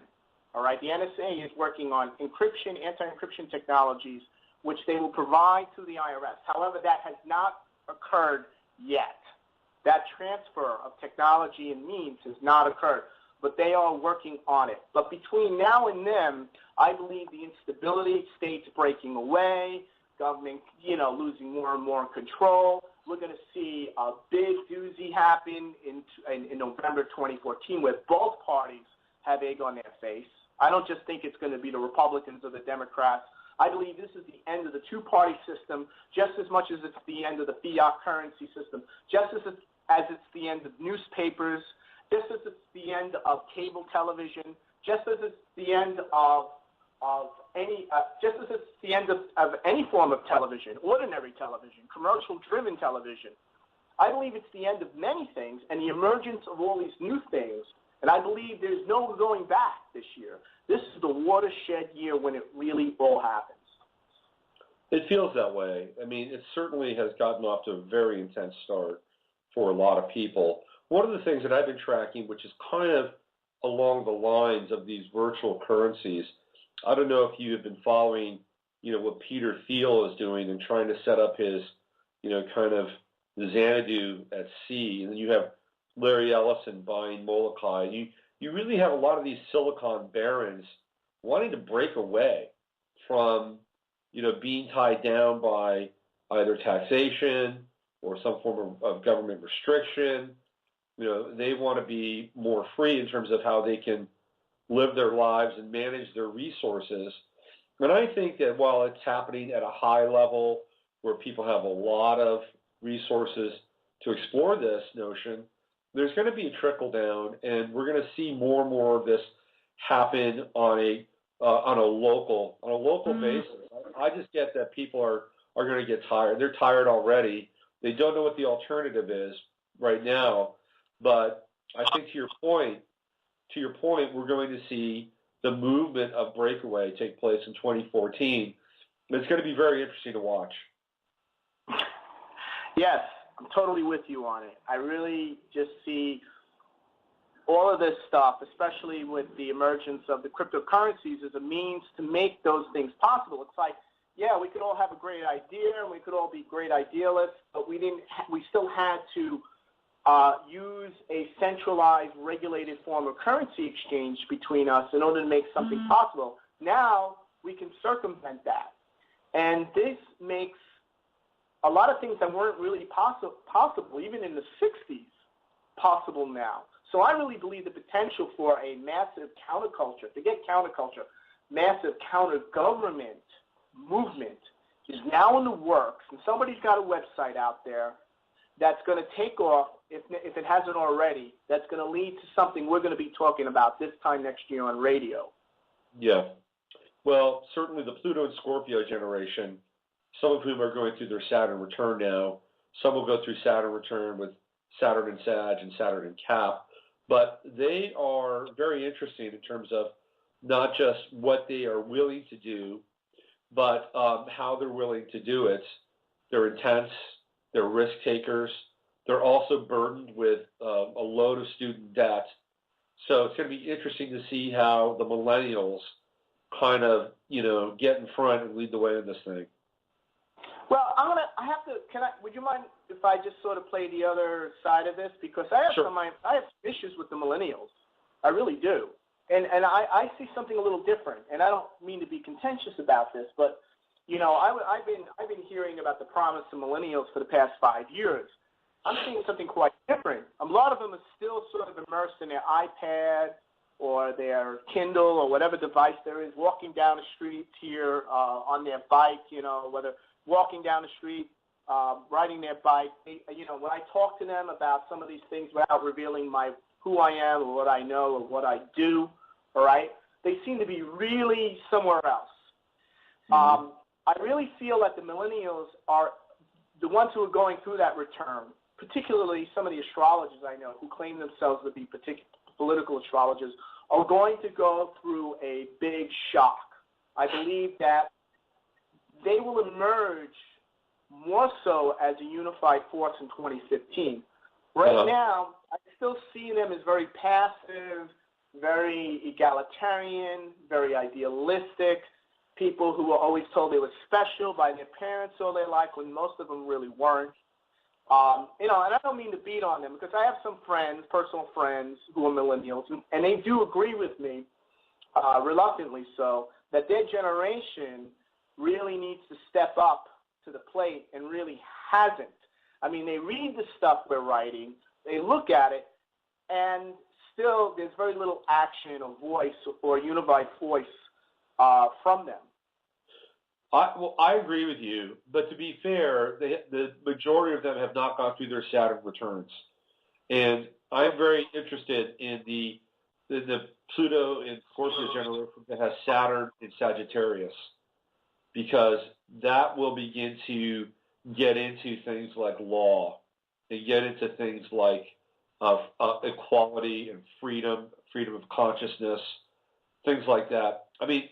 All right, the NSA is working on encryption, anti-encryption technologies, which they will provide to the IRS. However, that has not occurred yet. That transfer of technology and means has not occurred, but they are working on it. But between now and then, I believe the instability, states breaking away, government, losing more and more control. We're going to see a big doozy happen in November 2014 where both parties have egg on their face. I don't just think it's going to be the Republicans or the Democrats. I believe this is the end of the two-party system just as much as it's the end of the fiat currency system, just as it's the end of newspapers, just as it's the end of cable television, just as it's the end of any form of television, ordinary television, commercial-driven television. I believe it's the end of many things and the emergence of all these new things. And I believe there's no going back this year. This is the watershed year when it really all happens. It feels that way. I mean, it certainly has gotten off to a very intense start for a lot of people. One of the things that I've been tracking, which is kind of along the lines of these virtual currencies, I don't know if you have been following, what Peter Thiel is doing and trying to set up his, kind of Xanadu at sea. And then you have Larry Ellison buying Molokai. You really have a lot of these silicon barons wanting to break away from, being tied down by either taxation or some form of government restriction. They want to be more free in terms of how they can live their lives and manage their resources. And I think that while it's happening at a high level where people have a lot of resources to explore this notion, there's going to be a trickle down, and we're going to see more and more of this happen on a local basis. I just get that people are going to get tired. They're tired already. They don't know what the alternative is right now. But I think to your point, we're going to see the movement of breakaway take place in 2014. It's going to be very interesting to watch. Yes, I'm totally with you on it. I really just see all of this stuff, especially with the emergence of the cryptocurrencies, as a means to make those things possible. It's like, yeah, we could all have a great idea and we could all be great idealists, but we still had to use a centralized, regulated form of currency exchange between us in order to make something possible. Now we can circumvent that. And this makes a lot of things that weren't really possible, even in the 60s, possible now. So I really believe the potential for a massive counterculture, massive counter-government movement is now in the works. And somebody's got a website out there that's going to take off, if it hasn't already, that's going to lead to something we're going to be talking about this time next year on radio. Yeah. Well, certainly the Pluto and Scorpio generation, some of whom are going through their Saturn return now. Some will go through Saturn return with Saturn and Sag and Saturn and Cap. But they are very interesting in terms of not just what they are willing to do, but how they're willing to do it. They're intense. They're risk takers. They're also burdened with a load of student debt. So it's going to be interesting to see how the millennials kind of, get in front and lead the way in this thing. Well, would you mind if I just sort of play the other side of this? Because I have Sure. I have issues with the millennials. I really do. And I see something a little different. And I don't mean to be contentious about this, but, I've been hearing about the promise of millennials for the past 5 years. I'm seeing something quite different. A lot of them are still sort of immersed in their iPad or their Kindle or whatever device there is, walking down the street here on their bike, whether walking down the street, riding their bike. When I talk to them about some of these things without revealing who I am or what I know or what I do, all right, they seem to be really somewhere else. Mm-hmm. I really feel that the millennials are the ones who are going through that return, particularly some of the astrologers I know who claim themselves to be political astrologers are going to go through a big shock. I believe that they will emerge more so as a unified force in 2015. Right now, I still see them as very passive, very egalitarian, very idealistic, people who were always told they were special by their parents all their life when most of them really weren't. And I don't mean to beat on them because I have some friends, personal friends, who are millennials, and they do agree with me, reluctantly so, that their generation really needs to step up to the plate and really hasn't. I mean, they read the stuff we're writing, they look at it, and still there's very little action or voice or unified voice from them. I agree with you, but to be fair, the majority of them have not gone through their Saturn returns, and I'm very interested in the Pluto in Scorpio generation that has Saturn in Sagittarius, because that will begin to get into things like law and get into things like equality and freedom of consciousness, things like that. I mean,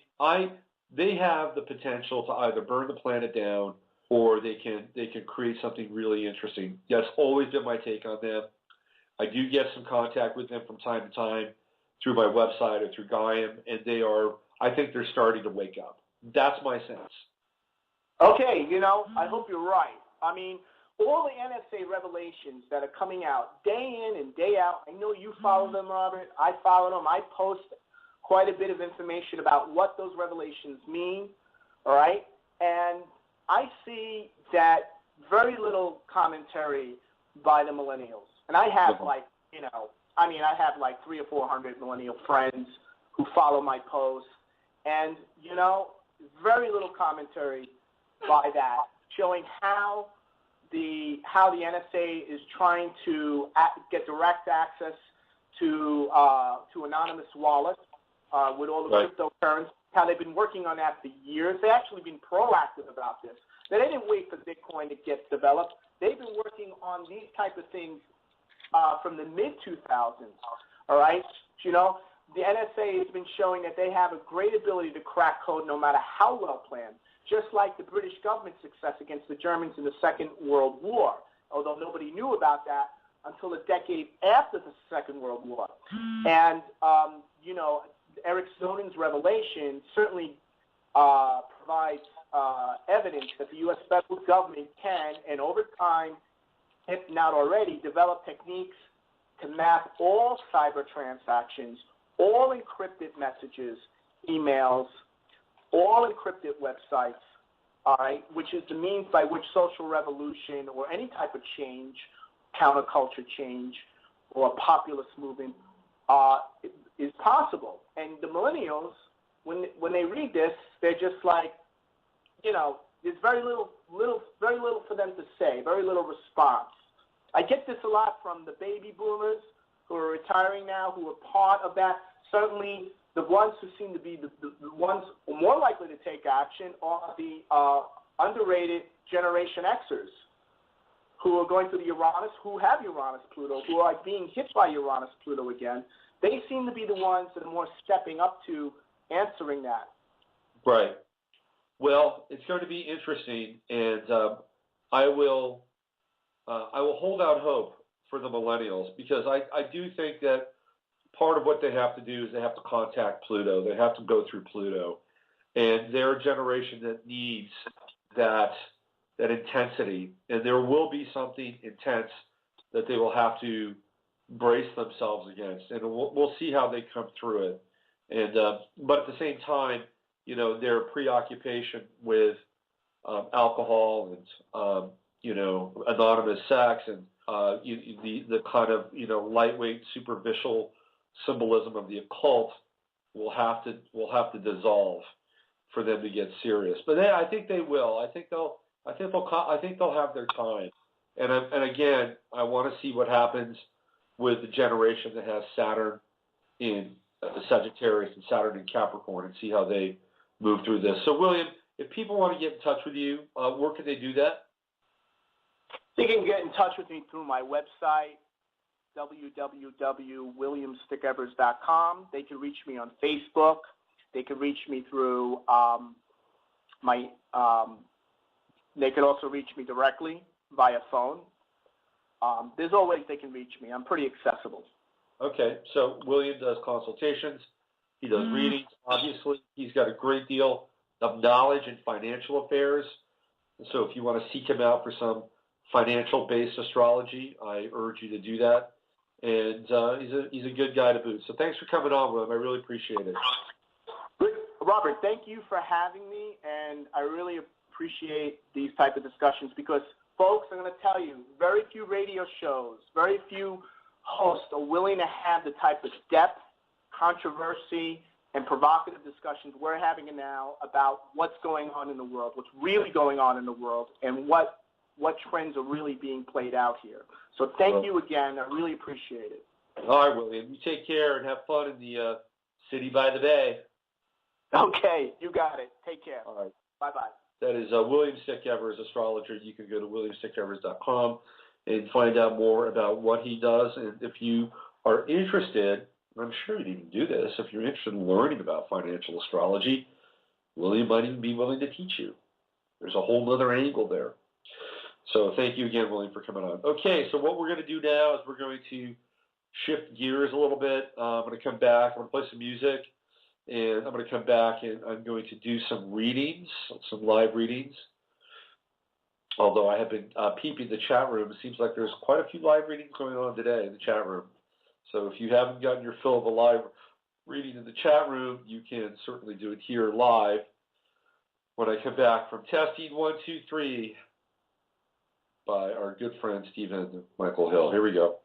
they have the potential to either burn the planet down or they can create something really interesting. That's always been my take on them. I do get some contact with them from time to time through my website or through Gaiam, and I think they're starting to wake up. That's my sense. Okay, I hope you're right. I mean, all the NSA revelations that are coming out day in and day out, I know you follow them, Robert. I follow them. I post quite a bit of information about what those revelations mean, all right? And I see that very little commentary by the millennials. And I have I have like 300 or 400 millennial friends who follow my posts, and, very little commentary by that, showing how the NSA is trying to get direct access to anonymous wallets, with all the cryptocurrencies, how they've been working on that for years. They've actually been proactive about this. They didn't wait for Bitcoin to get developed. They've been working on these type of things from the mid-2000s, all right? The NSA has been showing that they have a great ability to crack code no matter how well planned, just like the British government's success against the Germans in the Second World War, although nobody knew about that until a decade after the Second World War. And, Eric Snowden's revelation certainly provides evidence that the U.S. federal government can, and over time, if not already, develop techniques to map all cyber transactions, all encrypted messages, emails, all encrypted websites, all right, which is the means by which social revolution or any type of change, counterculture change, or a populist movement is possible. And the millennials, when they read this, they're just like, there's very little for them to say, very little response. I get this a lot from the baby boomers who are retiring now, who are part of that. Certainly, the ones who seem to be the ones more likely to take action are the underrated Generation Xers, who are going through the Uranus, who have Uranus Pluto, who are being hit by Uranus Pluto again. They seem to be the ones that are more stepping up to answering that. Right. Well, it's going to be interesting, and I will hold out hope for the millennials, because I do think that part of what they have to do is they have to contact Pluto. They have to go through Pluto, and they're a generation that needs that intensity, and there will be something intense that they will have to brace themselves against, and we'll see how they come through it. And but at the same time, their preoccupation with alcohol and anonymous sex and the kind of lightweight superficial symbolism of the occult will have to dissolve for them to get serious. But I think they will. I think they'll have their time. And again, I want to see what happens with the generation that has Saturn in Sagittarius and Saturn in Capricorn, and see how they move through this. So, William, if people want to get in touch with you, where can they do that? They can get in touch with me through my website, www.williamstickevers.com. They can reach me on Facebook. They can reach me through they could also reach me directly via phone. There's always they can reach me. I'm pretty accessible. Okay, so William does consultations. He does readings. Obviously, he's got a great deal of knowledge in financial affairs. So if you want to seek him out for some financial-based astrology, I urge you to do that. And he's a good guy to boot. So thanks for coming on, William. I really appreciate it. Robert, thank you for having me, and I really appreciate these type of discussions because, folks, I'm going to tell you, very few radio shows, very few hosts are willing to have the type of depth, controversy, and provocative discussions we're having now about what's going on in the world, what's really going on in the world, and what trends are really being played out here. So thank you again. I really appreciate it. All right, William. You take care and have fun in the city by the bay. Okay, you got it. Take care. All right. Bye-bye. That is William Stickevers, astrologer. You can go to williamstickevers.com and find out more about what he does. And if you are interested, I'm sure you'd even do this, if you're interested in learning about financial astrology, William might even be willing to teach you. There's a whole other angle there. So thank you again, William, for coming on. Okay, so what we're going to do now is we're going to shift gears a little bit. I'm going to come back. I'm going to play some music, and I'm going to come back, and I'm going to do some readings, some live readings. Although I have been peeping the chat room, it seems like there's quite a few live readings going on today in the chat room. So if you haven't gotten your fill of a live reading in the chat room, you can certainly do it here live when I come back from testing 1, 2, 3 by our good friend Stephen Michael Hill. Here we go.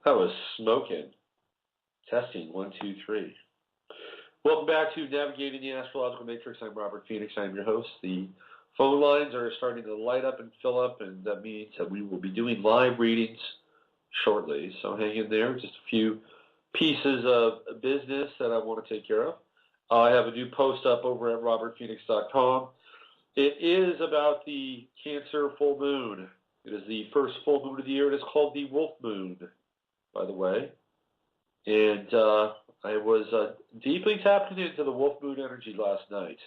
That was smoking. Testing, 1, 2, 3. Welcome back to Navigating the Astrological Matrix. I'm Robert Phoenix. I'm your host. The phone lines are starting to light up and fill up, and that means that we will be doing live readings shortly. So hang in there. Just a few pieces of business that I want to take care of. I have a new post up over at robertphoenix.com. It is about the Cancer full moon. It is the first full moon of the year. It is called the Wolf Moon, by the way. And I was deeply tapping into the Wolf Moon energy last night.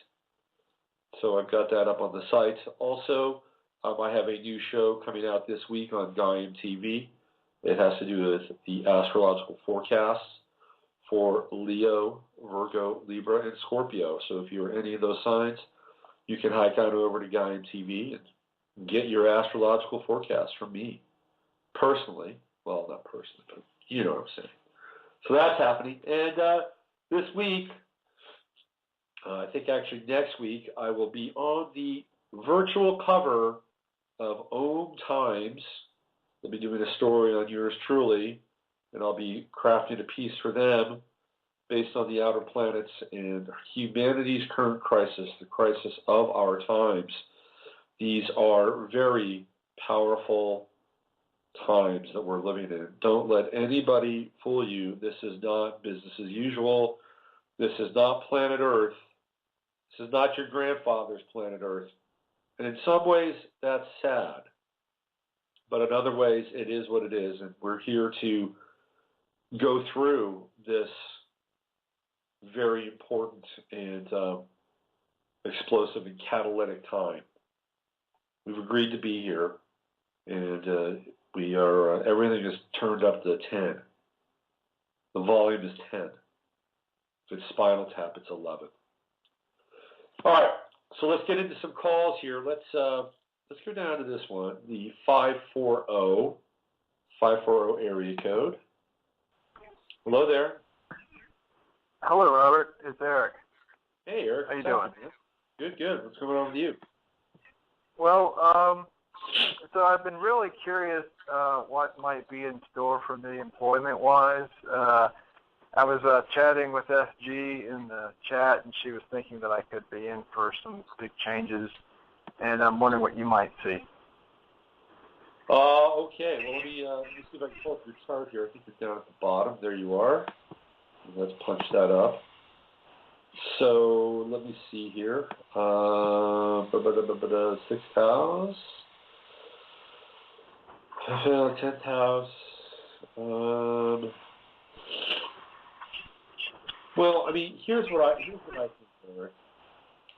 So I've got that up on the site. Also, I have a new show coming out this week on Gaiam TV. It has to do with the astrological forecasts for Leo, Virgo, Libra, and Scorpio. So if you're any of those signs, you can hike on over to Gaiam TV and get your astrological forecast from me personally. Well, not personally, but you know what I'm saying. So that's happening. And this week, I think actually next week, I will be on the virtual cover of Om Times. I'll be doing a story on yours truly, and I'll be crafting a piece for them based on the outer planets and humanity's current crisis, the crisis of our times. These are very powerful times that we're living in. Don't let anybody fool you. This is not business as usual. This is not planet Earth. This is not your grandfather's planet Earth. And in some ways, that's sad. But in other ways, it is what it is. And we're here to go through this very important and explosive and catalytic time. We've agreed to be here. And we are, everything is turned up to 10. The volume is 10. If it's Spinal Tap, it's 11. All right, so let's get into some calls here. Let's go down to this one, the 540 area code. Hello there. Hello, Robert. It's Eric. Hey, Eric. How you doing? Good. What's going on with you? Well, so I've been really curious what might be in store for me employment-wise. I was chatting with SG in the chat, and she was thinking that I could be in for some big changes, and I'm wondering what you might see. Okay. Well, let me see if I can pull up your chart here. I think it's down at the bottom. There you are. Let's punch that up. So let me see here. 6th house. 10th house. Well, I mean, here's what I think, Eric.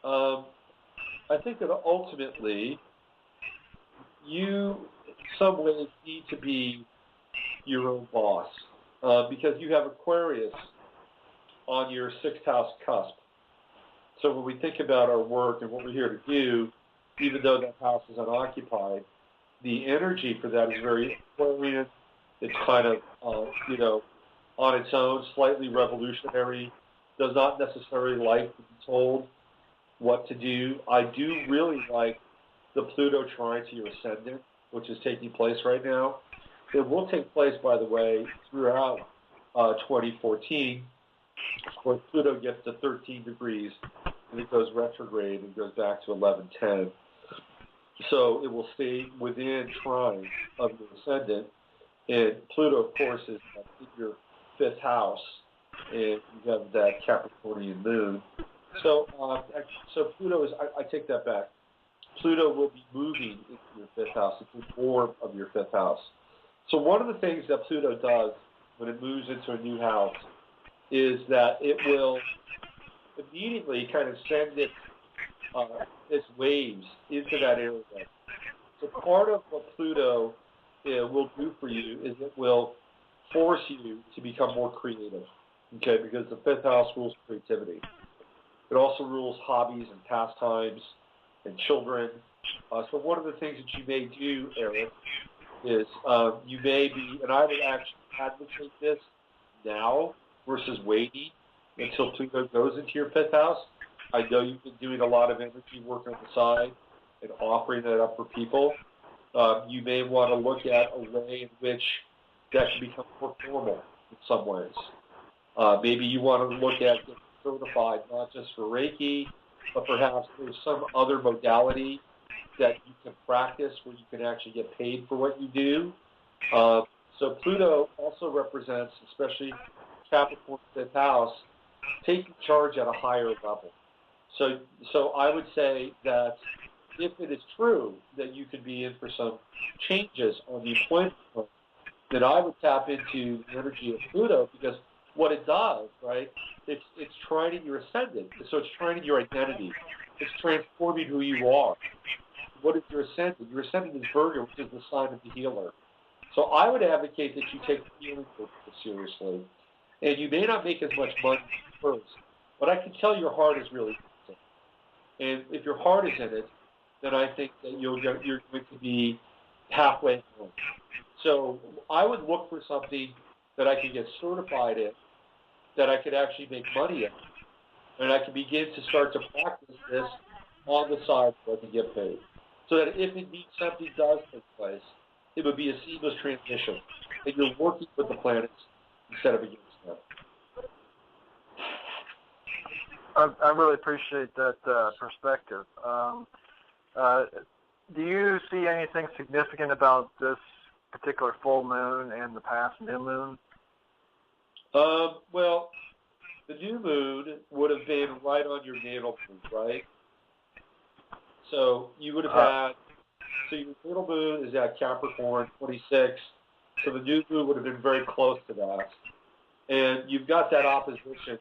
I think that ultimately you, in some ways, need to be your own boss because you have Aquarius on your 6th house cusp. So when we think about our work and what we're here to do, even though that house is unoccupied, the energy for that is very Aquarian. It's kind of, on its own, slightly revolutionary, does not necessarily like to be told what to do. I do really like the Pluto trine to your ascendant, which is taking place right now. It will take place, by the way, throughout 2014. Of course, Pluto gets to 13 degrees, and it goes retrograde and goes back to 1110. So it will stay within trine of your ascendant. And Pluto, of course, is in your 5th house, and you have that Capricornian moon. So Pluto is, I take that back. Pluto will be moving into your 5th house. It's the orb of your 5th house. So one of the things that Pluto does when it moves into a new house is that it will immediately kind of send its waves into that area. So part of what Pluto will do for you is it will force you to become more creative, okay, because the 5th house rules creativity. It also rules hobbies and pastimes and children. So one of the things that you may do, Eric, is you may be, and I would actually advocate this now versus waiting until Pluto goes into your 5th house. I know you've been doing a lot of energy work on the side and offering that up for people. You may want to look at a way in which that can become more formal in some ways. Maybe you want to look at getting certified not just for Reiki, but perhaps there's some other modality that you can practice where you can actually get paid for what you do. So Pluto also represents, especially Capricorn 5th house, taking charge at a higher level. So I would say that if it is true that you could be in for some changes on the employment front, then I would tap into the energy of Pluto, because what it does, right, it's trining your ascendant. So it's trining your identity. It's transforming who you are. What is your ascendant? Your ascendant is Virgo, which is the sign of the healer. So I would advocate that you take the healing process seriously. And you may not make as much money first, but I can tell your heart is really in it. And if your heart is in it, then I think that you're going to be halfway home. So I would look for something that I could get certified in, that I could actually make money in, and I can begin to start to practice this on the side so I can get paid. So that if indeed something does take place, it would be a seamless transition, and you're working with the planets instead of against them. I really appreciate that perspective. Do you see anything significant about this particular full moon and the past new moon? Well, the new moon would have been right on your natal moon, right? So you would have had, so your natal moon is at Capricorn 26, so the new moon would have been very close to that. And you've got that opposition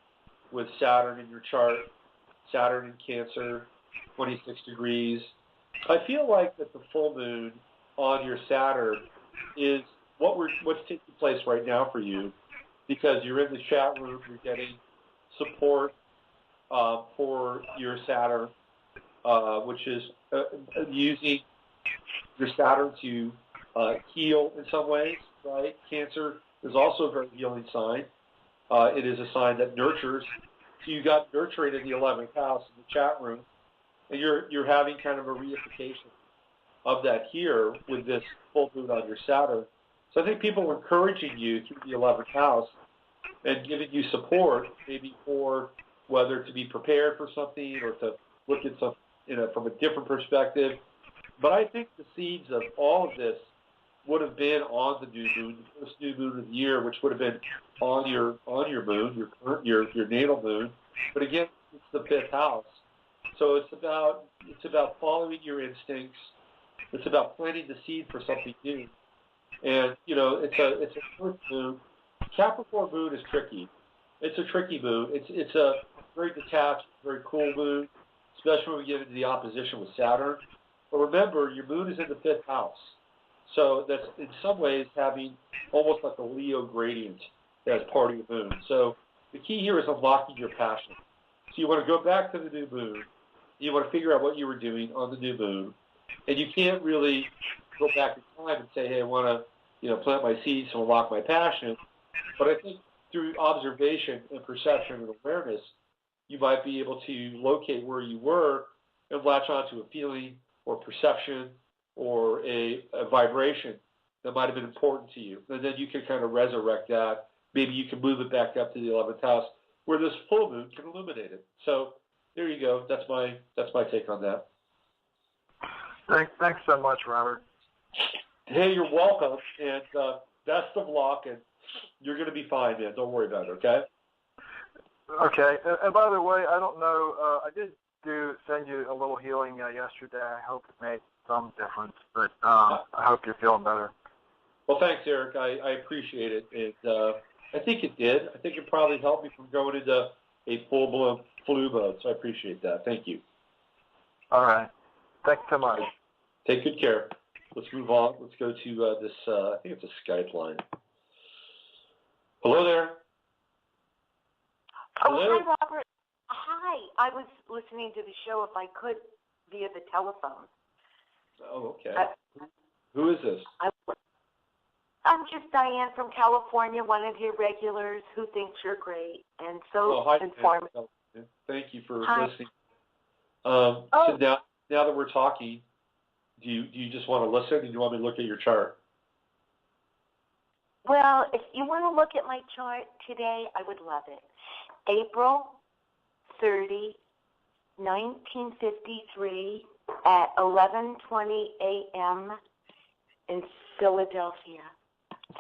with Saturn in your chart, Saturn in Cancer, 26 degrees. I feel like that the full moon on your Saturn is what's taking place right now for you, because you're in the chat room, you're getting support for your Saturn, which is using your Saturn to heal in some ways, right? Cancer is also a very healing sign. It is a sign that nurtures. So you got nurturing in the 11th house in the chat room, and you're having kind of a reification of that here with this full moon on your Saturn. So I think people are encouraging you through the 11th house and giving you support, maybe for whether to be prepared for something or to look at something from a different perspective. But I think the seeds of all of this would have been on the new moon, the first new moon of the year, which would have been on your moon, your natal moon. But again, it's the 5th house, so it's about following your instincts. It's about planting the seed for something new. And it's a first moon. Capricorn moon is tricky. It's a tricky moon. It's a very detached, very cool moon, especially when we get into the opposition with Saturn. But remember, your moon is in the 5th house. So that's in some ways having almost like a Leo gradient as part of your moon. So the key here is unlocking your passion. So you want to go back to the new moon. You want to figure out what you were doing on the new moon. And you can't really go back in time and say, hey, I want to plant my seeds to unlock my passion. But I think through observation and perception and awareness, you might be able to locate where you were and latch onto a feeling or perception or a vibration that might have been important to you. And then you can kind of resurrect that. Maybe you can move it back up to the 11th house where this full moon can illuminate it. So there you go. That's my take on that. Thanks so much, Robert. Hey, you're welcome, and best of luck, and you're going to be fine, man. Don't worry about it, okay? Okay. And by the way, I don't know, I did send you a little healing yesterday. I hope it made some difference, but I hope you're feeling better. Well, thanks, Eric. I appreciate it. And I think it did. I think it probably helped me from going into a full-blown flu mode, so I appreciate that. Thank you. All right. Thanks so much. Take good care. Let's move on. Let's go to this, I think it's a Skype line. Hello there. Oh, Hello? hi, Robert. Hi. I was listening to the show, if I could, via the telephone. Oh, okay. Who is this? I'm just Diane from California, one of your regulars who thinks you're great and so informative. Thank you for Hi. listening. So now that we're talking, do you just want to listen, or do you want me to look at your chart? Well, if you want to look at my chart today, I would love it. April 30, 1953 at 11:20 a.m. in Philadelphia.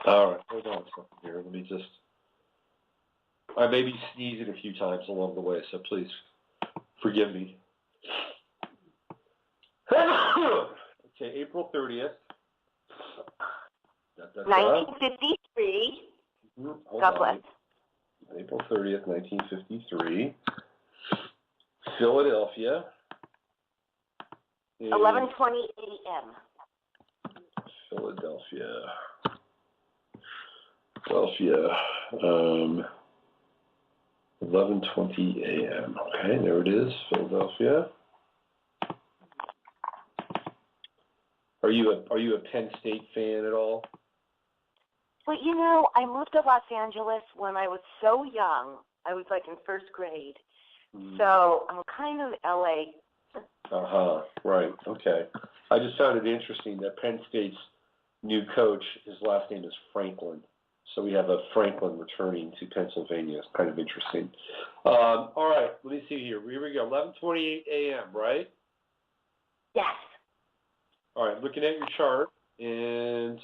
All right, hold on a second here. Let me just. I may be sneezing a few times along the way, so please forgive me. Okay, April 30th. 1953. God bless. April 30th, 1953. Philadelphia. 11:20 a.m. Philadelphia. 11:20 a.m. Okay, there it is, Philadelphia. Are you a Penn State fan at all? Well, you know, I moved to Los Angeles when I was so young. I was like in first grade. So I'm kind of LA. Right. Okay. I just found it interesting that Penn State's new coach, his last name is Franklin. So we have a Franklin returning to Pennsylvania. It's kind of interesting. All right. Let me see here. Here we go. 11:28 a.m., right? Yes. All right. Looking at your chart, and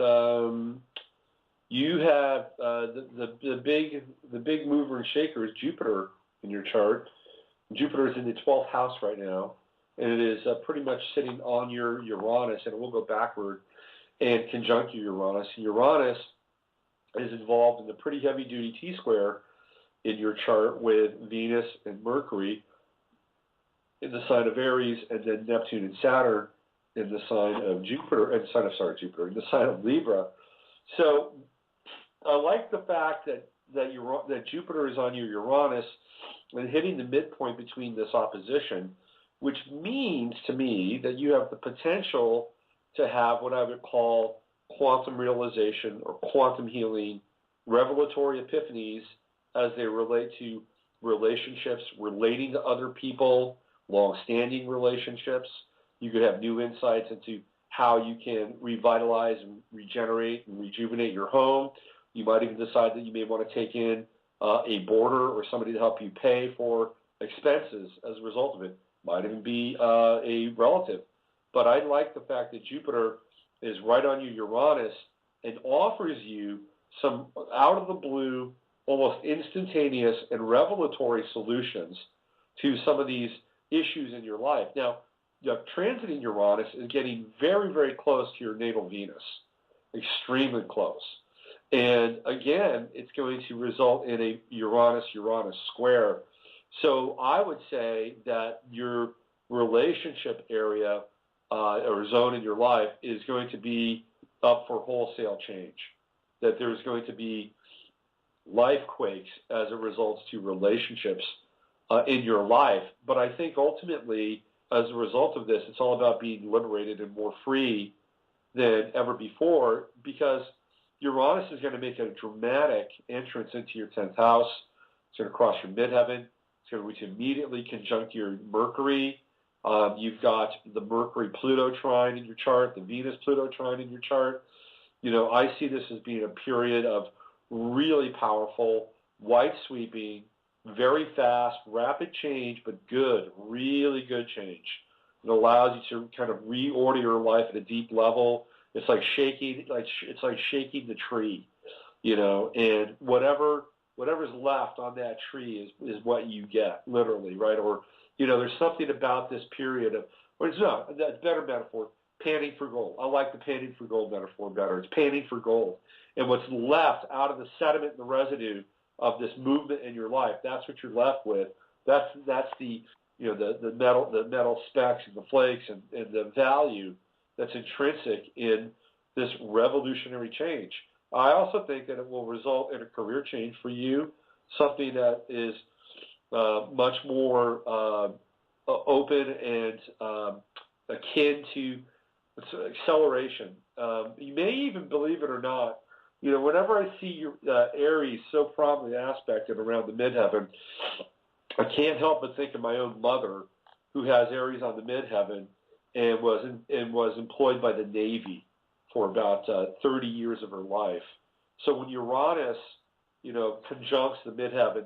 you have the big mover and shaker is Jupiter in your chart. Jupiter is in the 12th house right now, and it is pretty much sitting on your Uranus, and it will go backward and conjunct your Uranus. Uranus is involved in the pretty heavy-duty T-square in your chart with Venus and Mercury in the sign of Aries, and then Neptune and Saturn in the sign of Jupiter, in the sign of Libra. So I like the fact that Jupiter is on your Uranus and hitting the midpoint between this opposition, which means to me that you have the potential to have what I would call quantum realization or quantum healing, revelatory epiphanies as they relate to relationships, relating to other people, long-standing relationships. You could have new insights into how you can revitalize and regenerate and rejuvenate your home. You might even decide that you may want to take in a boarder or somebody to help you pay for expenses as a result of it. Might even be a relative. But I like the fact that Jupiter is right on your Uranus and offers you some out-of-the-blue, almost instantaneous and revelatory solutions to some of these issues in your life. Now, transiting Uranus is getting very, very close to your natal Venus, extremely close. And again, it's going to result in a Uranus-Uranus square. So I would say that your relationship area or zone in your life is going to be up for wholesale change, that there's going to be life quakes as it results to relationships in your life. But I think ultimately, as a result of this, it's all about being liberated and more free than ever before, because Uranus is going to make a dramatic entrance into your 10th house. It's going to cross your midheaven. It's going to immediately conjunct your Mercury. You've got the Mercury-Pluto trine in your chart, the Venus-Pluto trine in your chart. You know, I see this as being a period of really powerful, wide-sweeping, very fast, rapid change, but good, really good change. It allows you to kind of reorder your life at a deep level. It's like shaking the tree, you know, and whatever's left on that tree is what you get, literally, right? Or, you know, there's something about this period of, or it's not, that's a better metaphor, panning for gold. I like the panning for gold metaphor better. It's panning for gold. And what's left out of the sediment and the residue of this movement in your life, that's what you're left with. That's the, you know, the metal specks and the flakes and the value that's intrinsic in this revolutionary change. I also think that it will result in a career change for you, something that is much more open and akin to acceleration. You may even, believe it or not, you know, whenever I see your Aries so prominently aspected around the midheaven, I can't help but think of my own mother, who has Aries on the midheaven and was employed by the Navy for about 30 years of her life. So when Uranus, conjuncts the midheaven,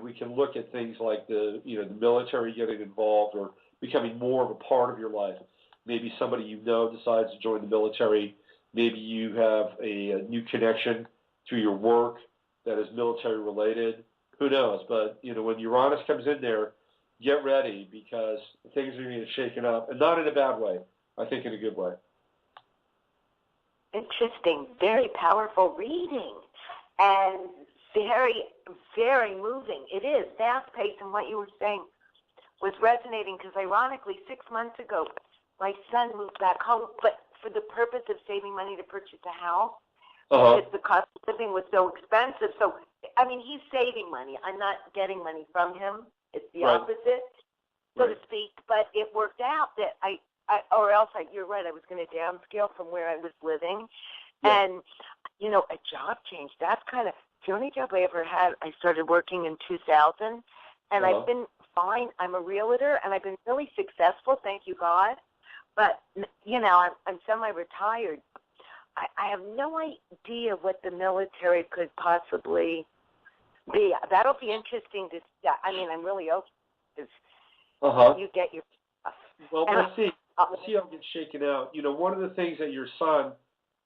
we can look at things like the military getting involved or becoming more of a part of your life. Maybe somebody decides to join the military. Maybe you have a new connection through your work that is military related. Who knows? But, when Uranus comes in there, get ready because things are going to get shaken up, and not in a bad way. I think in a good way. Interesting. Very powerful reading. And very, very moving. It is fast-paced, and what you were saying was resonating because, ironically, 6 months ago, my son moved back home, but for the purpose of saving money to purchase a house, because the cost of living was so expensive. So, he's saving money. I'm not getting money from him. It's the opposite, so to speak. But it worked out that you're right, I was going to downscale from where I was living. Yeah. And, a job change, that's kind of the only job I ever had. I started working in 2000, and I've been fine. I'm a realtor, and I've been really successful, thank you, God. But, I'm semi-retired. I have no idea what the military could possibly be. That'll be interesting to see. I'm really open because you get your stuff. Well, let's see how it gets shaken out. One of the things that your son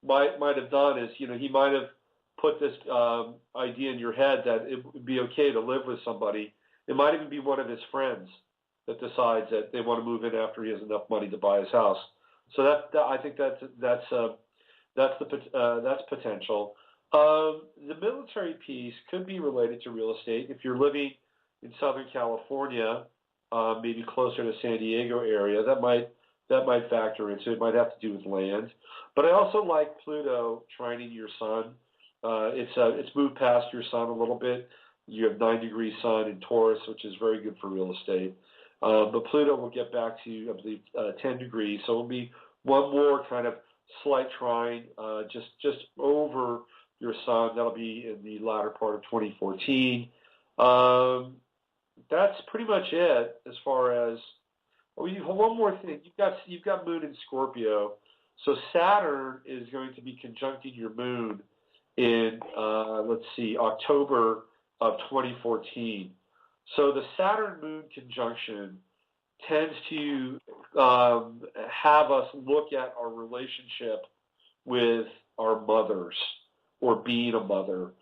might have done is, he might have put this idea in your head that it would be okay to live with somebody. It might even be one of his friends that decides that they want to move in after he has enough money to buy his house. So I think that's potential. The military piece could be related to real estate. If you're living in Southern California, maybe closer to San Diego area, that might factor into it. It might have to do with land. But I also like Pluto trining your sun. It's moved past your sun a little bit. You have 9-degree sun in Taurus, which is very good for real estate. But Pluto will get back to, I believe, 10 degrees. So it'll be one more kind of slight trine just over your sun. That'll be in the latter part of 2014. That's pretty much it as far as. One more thing. You've got Moon in Scorpio, so Saturn is going to be conjuncting your Moon in October of 2014. So the Saturn Moon conjunction tends to have us look at our relationship with our mothers or being a mother.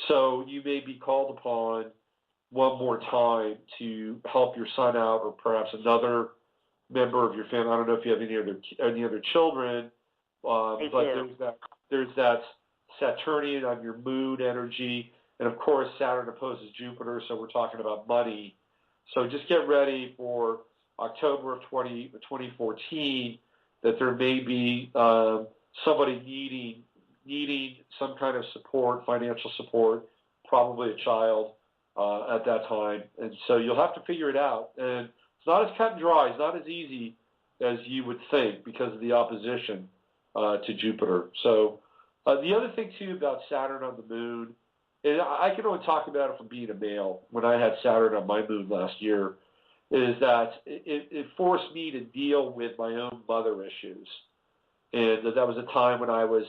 So you may be called upon one more time to help your son out, or perhaps another member of your family. I don't know if you have any other children, but there's that Saturnian on your Moon energy, and of course Saturn opposes Jupiter, so we're talking about money. So just get ready for October of 2014 that there may be somebody needing some kind of support, financial support, probably a child at that time, and so you'll have to figure it out. And it's not as cut and dry. It's not as easy as you would think because of the opposition to Jupiter. So the other thing, too, about Saturn on the Moon, and I can only talk about it from being a male when I had Saturn on my Moon last year, is that it forced me to deal with my own mother issues. And that was a time when I was,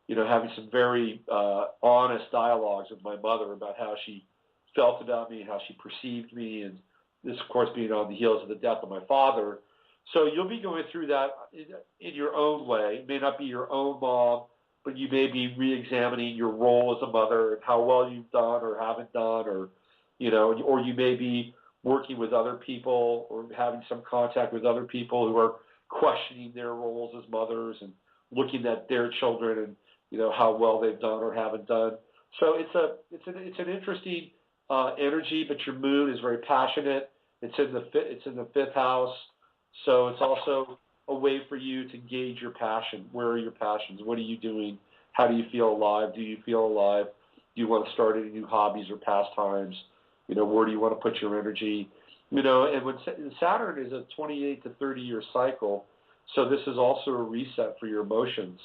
having some very honest dialogues with my mother about how she felt about me, how she perceived me, and this, of course, being on the heels of the death of my father. So you'll be going through that in your own way. It may not be your own mom, but you may be re-examining your role as a mother and how well you've done or haven't done, or you may be working with other people or having some contact with other people who are questioning their roles as mothers and looking at their children and how well they've done or haven't done. So it's an interesting energy, but your Moon is very passionate. It's in the fifth house, so it's also a way for you to gauge your passion. Where are your passions? What are you doing? How do you feel alive? Do you feel alive? Do you want to start any new hobbies or pastimes? Where do you want to put your energy? And when Saturn is a 28 to 30-year cycle, so this is also a reset for your emotions.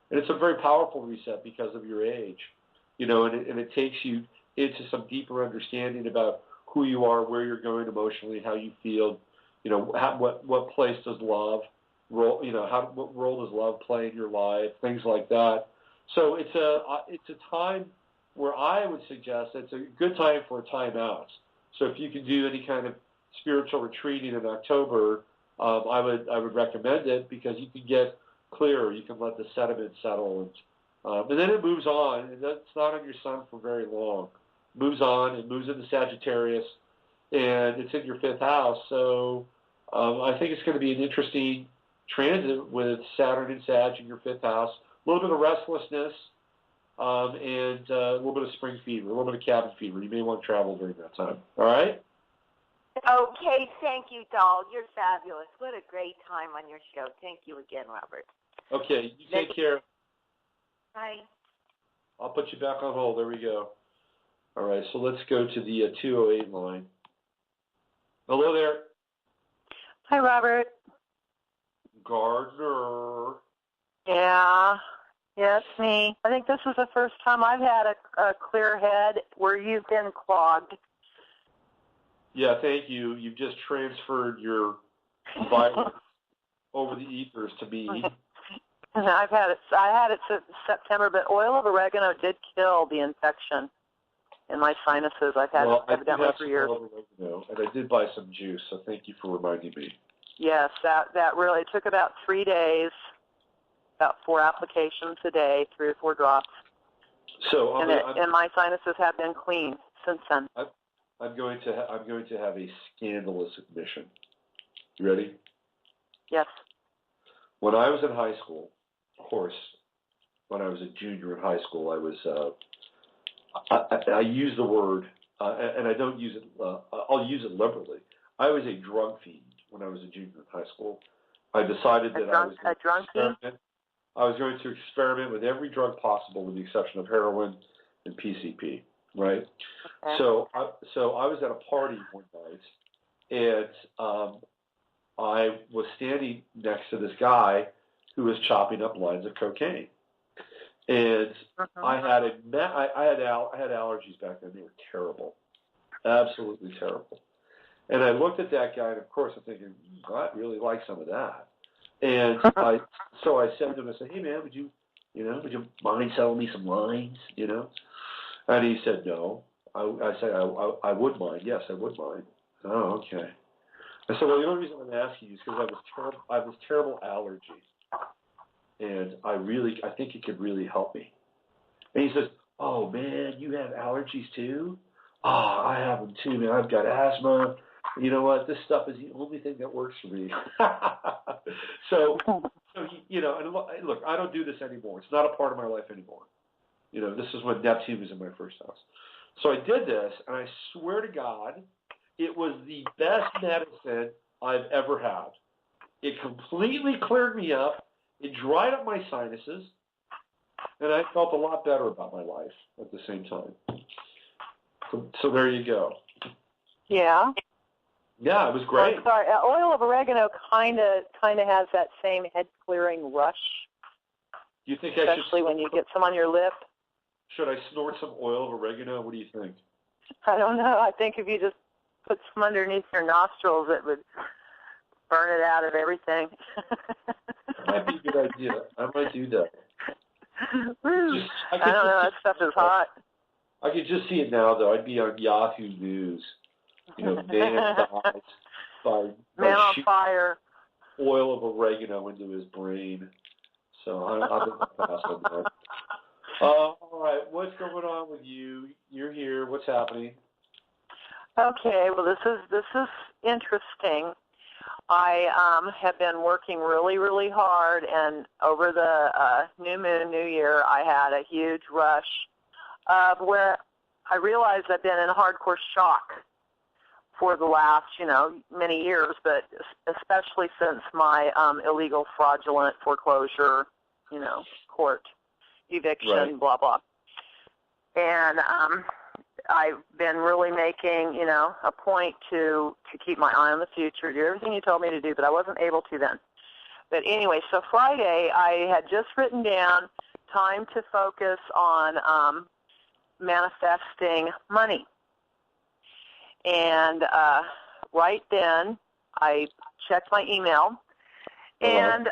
And it's a very powerful reset because of your age, and it takes you into some deeper understanding about who you are, where you're going emotionally, how you feel, what place does love role, what role does love play in your life, things like that. So it's a time where I would suggest it's a good time for a timeout. So if you can do any kind of spiritual retreating in October, I would recommend it because you can get clearer. You can let the sediment settle, and then it moves on. And that's not on your sun for very long. It moves on. It moves into Sagittarius, and it's in your 5th house. So I think it's going to be an interesting transit with Saturn and Sag in your 5th house. A little bit of restlessness, and a little bit of spring fever, a little bit of cabin fever. You may want to travel during that time. All right? Okay, thank you, doll. You're fabulous. What a great time on your show. Thank you again, Robert. Okay, you take care. Bye. I'll put you back on hold. There we go. All right, so let's go to the 208 line. Hello there. Hi, Robert. Gardner. Yeah, it's me. I think this is the first time I've had a clear head where you've been clogged. Yeah, thank you. You've just transferred your virus over the ethers to me. I had it since September, but oil of oregano did kill the infection in my sinuses. I've had it evidently for years. Oil of oregano, and I did buy some juice, so thank you for reminding me. Yes, that really took about 3 days, about 4 applications a day, 3 or 4 drops. So and my sinuses have been clean since then. I'm going to have a scandalous admission. You ready? Yes. When I was in high school, of course, when I was a junior in high school, I was I use the word and I don't use it. I'll use it liberally. I was a drug fiend when I was a junior in high school. I decided that I was going to experiment with every drug possible, with the exception of heroin and PCP. Right. Okay. So I was at a party one night, and I was standing next to this guy who was chopping up lines of cocaine, and I had allergies back then. They were terrible, absolutely terrible. And I looked at that guy, and of course I'm thinking, I'd really like some of that. And I said to him, I said, hey man, would you mind selling me some lines, And he said, no. I said, I would mind. Yes, I would mind. Oh, okay. I said, well, the only reason I'm asking you is because I have this terrible allergy, and I think it could really help me. And he says, oh, man, you have allergies too? Oh, I have them too, man. I've got asthma. You know what? This stuff is the only thing that works for me. So and look, I don't do this anymore. It's not a part of my life anymore. This is when Neptune was in my first house. So I did this, and I swear to God, it was the best medicine I've ever had. It completely cleared me up. It dried up my sinuses, and I felt a lot better about my life at the same time. So there you go. Yeah. Yeah, it was great. I'm sorry. Oil of oregano kind of has that same head clearing rush. Do you think especially when you get some on your lip? Should I snort some oil of oregano? What do you think? I don't know. I think if you just put some underneath your nostrils, it would burn it out of everything. That might be a good idea. I might do that. I don't know. That stuff is hot. I could just see it now, though. I'd be on Yahoo News. Man dies Man on fire. Oil of oregano into his brain. So I'm going to pass on that. All right, what's going on with you? You're here. What's happening? Okay, well, this is interesting. I have been working really, really hard, and over the new moon, new year, I had a huge rush where I realized I've been in hardcore shock for the last, many years, but especially since my illegal fraudulent foreclosure, court eviction, right. Blah, blah. And I've been really making, a point to keep my eye on the future, do everything you told me to do, but I wasn't able to then. But anyway, so Friday I had just written down time to focus on manifesting money. And right then I checked my email, and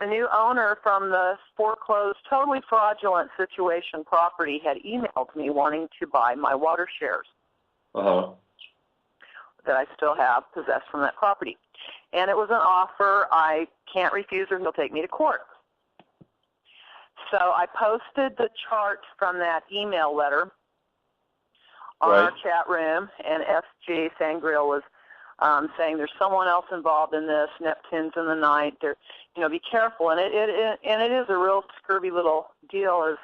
the new owner from the foreclosed, totally fraudulent situation property had emailed me wanting to buy my water shares that I still have possessed from that property. And it was an offer I can't refuse or he'll take me to court. So I posted the chart from that email letter on our chat room, and SG Sangreal was saying there's someone else involved in this. Neptune's in the night. Be careful. And it is a real scurvy little deal, as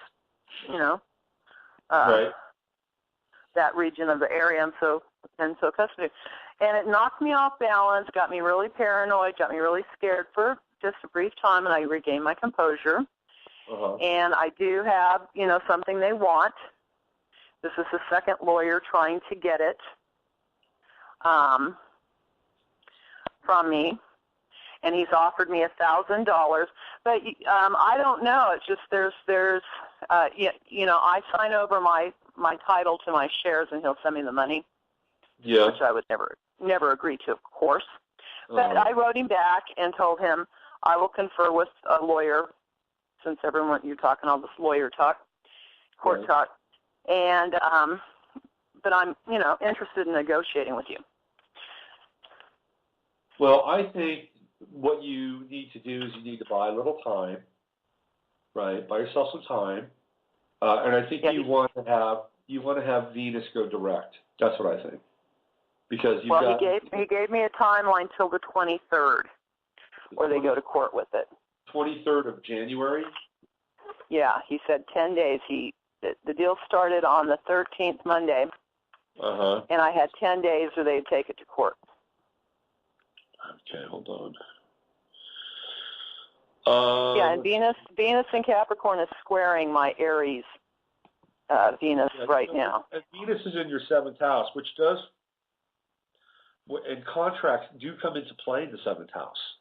that region of the area. I'm so accustomed to. And it knocked me off balance, got me really paranoid, got me really scared for just a brief time, and I regained my composure. And I do have, something they want. This is the second lawyer trying to get it from me, and he's offered me $1,000. But I don't know. It's just there's I sign over my title to my shares, and he'll send me the money. Yeah. Which I would never agree to, of course. But I wrote him back and told him I will confer with a lawyer, since you're talking all this lawyer talk, court talk, and but I'm interested in negotiating with you. Well, I think what you need to do is you need to buy a little time, right? Buy yourself some time, and I think you want to have Venus go direct. That's what I think. Because he gave me a timeline till the 23rd, where they go to court with it. 23rd of January? Yeah, he said 10 days. The deal started on the 13th, Monday, and I had 10 days where they'd take it to court. Okay, hold on. And Venus in Capricorn is squaring my Aries Venus right now. And Venus is in your 7th house, which does, and contracts do come into play in the 7th house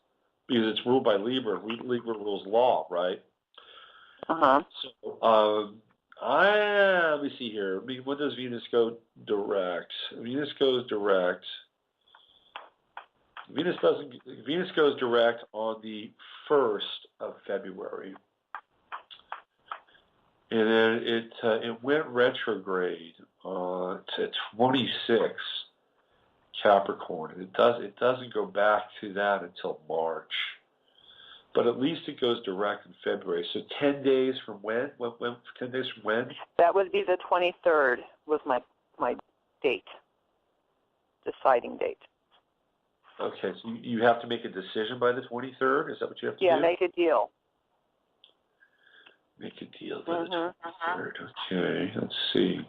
because it's ruled by Libra. Libra rules law, right? So, let me see here. When does Venus go direct? Venus goes direct. Venus goes direct on the 1st of February. And then it went retrograde to 26 Capricorn. And it doesn't go back to that until March. But at least it goes direct in February. So 10 days from when? 10 days from when? That would be the 23rd was my date, deciding date. Okay, so you have to make a decision by the 23rd? Is that what you have to do? Yeah, make a deal. Make a deal by the 23rd. Okay, let's see.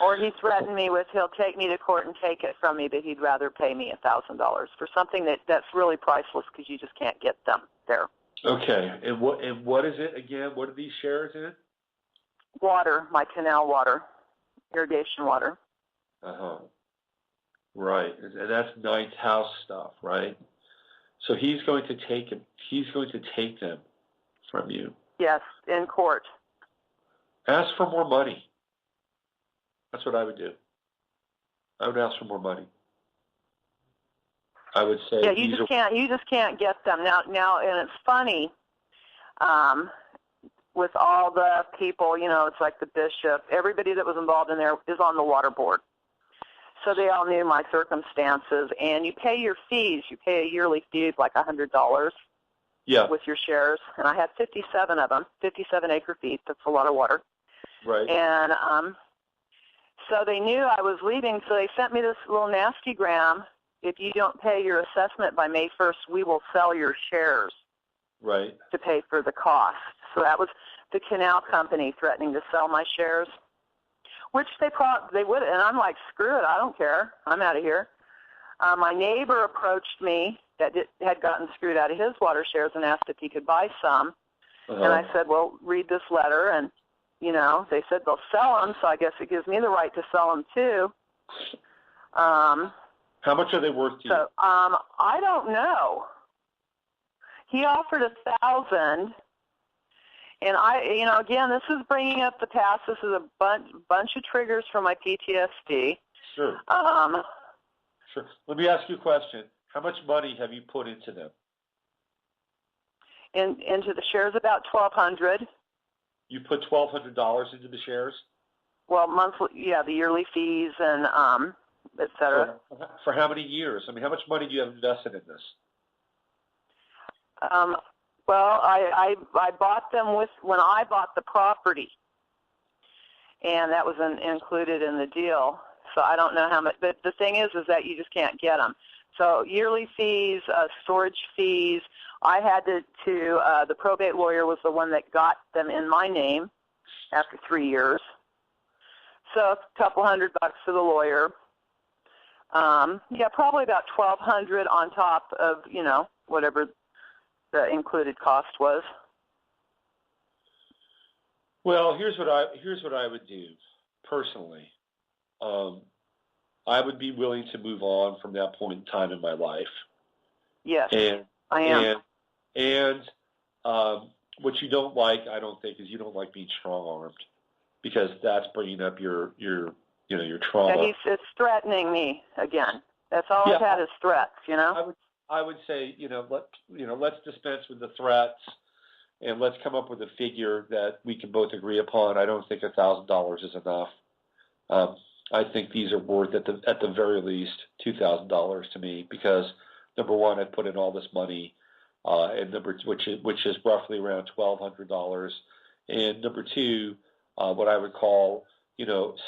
Or he threatened me with he'll take me to court and take it from me, but he'd rather pay me $1,000 for something that's really priceless because you just can't get them there. Okay, and what is it again? What are these shares in? Water, my canal water, irrigation water. Right, and that's 9th house stuff, right? So he's going to take them. He's going to take them from you. Yes, in court. Ask for more money. That's what I would do. I would ask for more money. I would say, yeah, you just can't get them now. And it's funny, with all the people, it's like the bishop. Everybody that was involved in there is on the water board, so they all knew my circumstances. And you pay your fees. You pay a yearly fee of like $100. Yeah. With your shares, and I had 57 of them, 57 acre feet. That's a lot of water. Right. And so they knew I was leaving, so they sent me this little nasty gram. If you don't pay your assessment by May 1st, we will sell your shares. Right. To pay for the cost. So that was the canal company threatening to sell my shares, which they would. And I'm like, screw it, I don't care. I'm out of here. My neighbor approached me that had gotten screwed out of his water shares and asked if he could buy some. And I said, well, read this letter. And, they said they'll sell them, so I guess it gives me the right to sell them too. How much are they worth to you? So, I don't know. He offered $1,000. And again, this is bringing up the past. This is a bunch of triggers for my PTSD. Sure. Sure. Let me ask you a question. How much money have you put into them? into the shares about $1,200. You put $1,200 into the shares? Well, monthly, yeah, the yearly fees and et cetera. For how many years? I mean, how much money do you have invested in this? Well, I bought them when I bought the property, and that was included in the deal. So I don't know how much. But the thing is that you just can't get them. So yearly fees, storage fees. I had to the probate lawyer was the one that got them in my name after 3 years. So a couple $100 for the lawyer. Yeah, probably about $1,200 on top of whatever the included cost was. Well, here's what I would do personally. I would be willing to move on from that point in time in my life. Yes, I am. And what you don't like, I don't think, is you don't like being strong-armed, because that's bringing up your trauma. Yeah, it's threatening me again. That's all I've had is threats. I would say, let's dispense with the threats, and let's come up with a figure that we can both agree upon. I don't think $1,000 is enough. I think these are worth at the very least $2,000 to me, because number one, I put in all this money, and which is roughly around $1,200, and number two, what I would call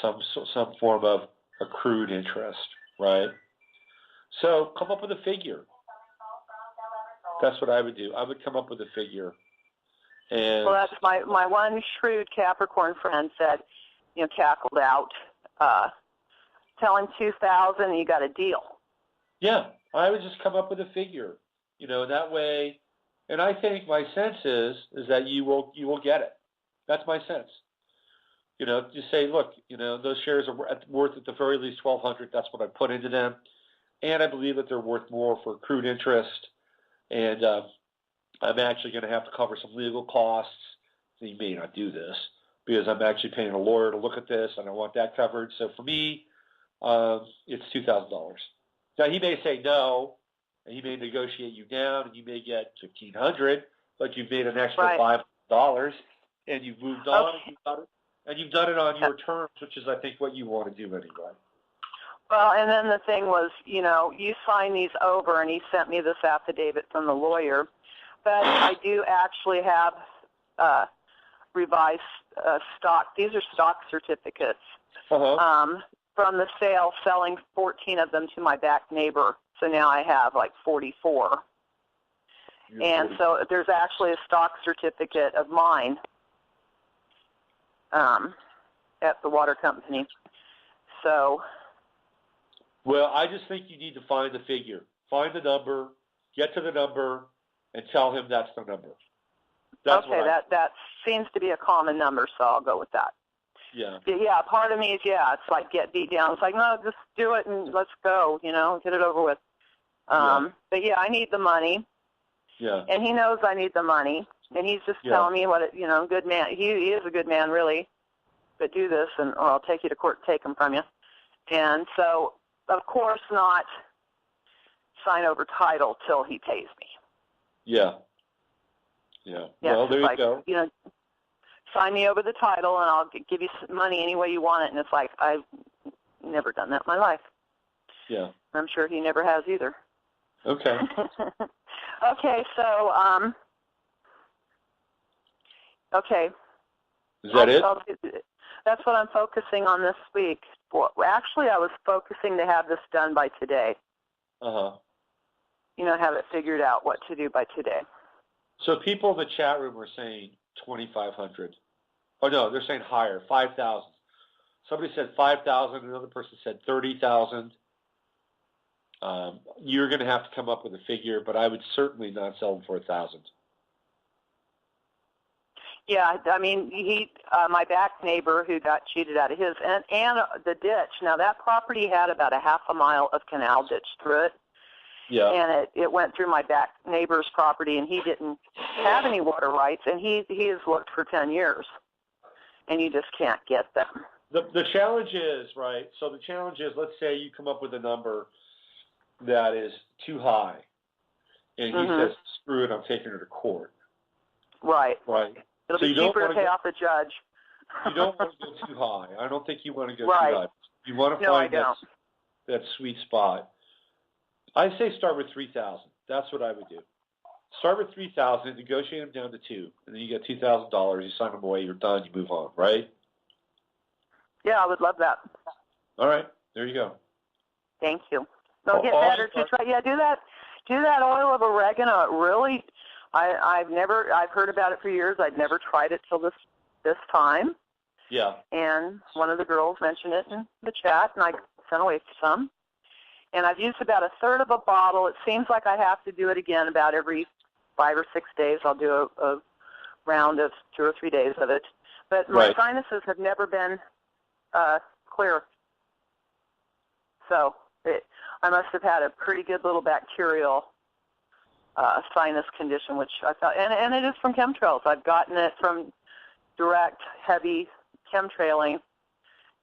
some form of accrued interest, right? So come up with a figure. That's what I would do. I would come up with a figure. And well, that's my one shrewd Capricorn friend said, cackled out. Tell him $2,000, you got a deal. Yeah, I would just come up with a figure, that way. And I think my sense is that you will get it. That's my sense. Just say, look, those shares are worth at the very least $1,200. That's what I put into them, and I believe that they're worth more for accrued interest. And I'm actually going to have to cover some legal costs. So you may not do this because I'm actually paying a lawyer to look at this, and I want that covered. So for me, it's $2,000. Now he may say no, and he may negotiate you down, and you may get $1,500, but you've made an extra $500, and you've moved on, and you've done it on your terms, which is, I think, what you want to do anyway. Well, and then the thing was, you signed these over, and he sent me this affidavit from the lawyer, but I do actually have revised stock. These are stock certificates from the sale, selling 14 of them to my back neighbor. So now I have like 44. And so there's actually a stock certificate of mine at the water company. So. Well, I just think you need to find the figure. Find the number, get to the number, and tell him that's the number. That's okay, that seems to be a common number, so I'll go with that. Yeah. Yeah, part of me is, it's like get beat down. It's like, no, just do it and let's go, get it over with. But, I need the money. Yeah. And he knows I need the money. And he's just telling me what, good man. He is a good man, really. But do this, or I'll take you to court and take them from you. And so, of course not sign over title till he pays me. Yeah. Well, there you go. Sign me over the title, and I'll give you some money any way you want it. And it's like, I've never done that in my life. Yeah. I'm sure he never has either. Okay. Okay, so, okay. Is that it? That's what I'm focusing on this week. Well, actually, I was focusing to have this done by today. Uh-huh. Have it figured out what to do by today. So people in the chat room are saying 2,500. Oh, no, they're saying higher, 5,000. Somebody said 5,000. Another person said 30,000. You're going to have to come up with a figure, but I would certainly not sell them for 1,000. Yeah, I mean, my back neighbor who got cheated out of his, and the ditch. Now, that property had about a half a mile of canal ditch through it. Yeah. And it went through my back neighbor's property, and he didn't have any water rights, and he has looked for 10 years, and you just can't get them. The challenge is, right, so the challenge is, let's say you come up with a number that is too high, and he says, screw it, I'm taking her to court. Right. Right. It'll So be you don't cheaper to wanna pay go- off the judge. You don't want to go too high. I don't think you want to go Right. too high. You want to No, I find don't. that sweet spot. I say start with 3,000. That's what I would do. Start with 3,000, negotiate them down to 2, and then you get $2,000. You sign them away. You're done. You move on. Right? Yeah, I would love that. All right. There you go. Thank you. They'll get All better too. Try, yeah, do that. Do that oil of oregano. It really, I've heard about it for years. I'd never tried it till this time. Yeah. And one of the girls mentioned it in the chat, and I sent away some. And I've used about a third of a bottle. It seems like I have to do it again about every 5 or 6 days. I'll do a round of 2 or 3 days of it. But my sinuses have never been clear. So I must have had a pretty good little bacterial sinus condition, which I thought, and it is from chemtrails. I've gotten it from direct, heavy chemtrailing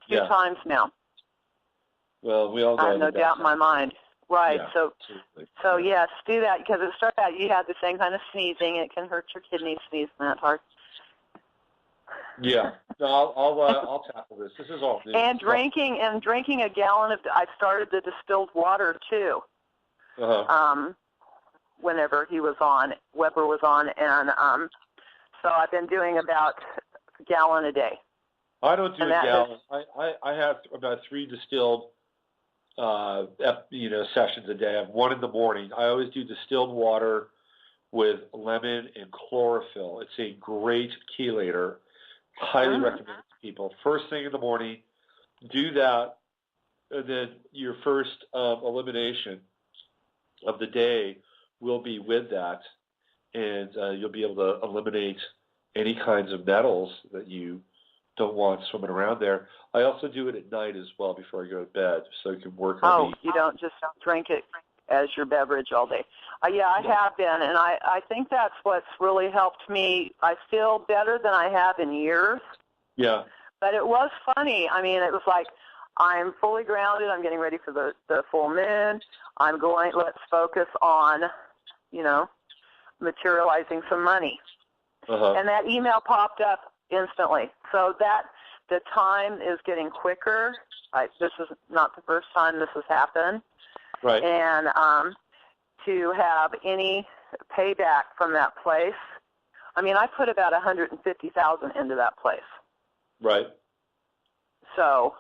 2 times now. Well, we all know I have no doubt in my mind. Right. Yeah, so absolutely. so yes, do that because it starts out you have the same kind of sneezing. It can hurt your kidneys sneezing that hard. Yeah. No, I'll tackle this. This is all new. And drinking a gallon of. I started the distilled water too. Whenever Weber was on, and so I've been doing about a gallon a day. I don't do a gallon. I have about 3 distilled sessions a day. I have 1 in the morning. I always do distilled water with lemon and chlorophyll. It's a great chelator. Highly recommend it to people. First thing in the morning, do that, and then your first elimination of the day will be with that, and you'll be able to eliminate any kinds of metals that you don't want swimming around there. I also do it at night as well before I go to bed, so you can work on you don't just drink it as your beverage all day. I have been, and I think that's what's really helped me. I feel better than I have in years. Yeah. But it was funny. I mean, it was like, I'm fully grounded. I'm getting ready for the full moon. Let's focus on, materializing some money. And that email popped up instantly. So the time is getting quicker. This is not the first time this has happened. Right. And to have any payback from that place, I mean, I put about $150,000 into that place. Right. So,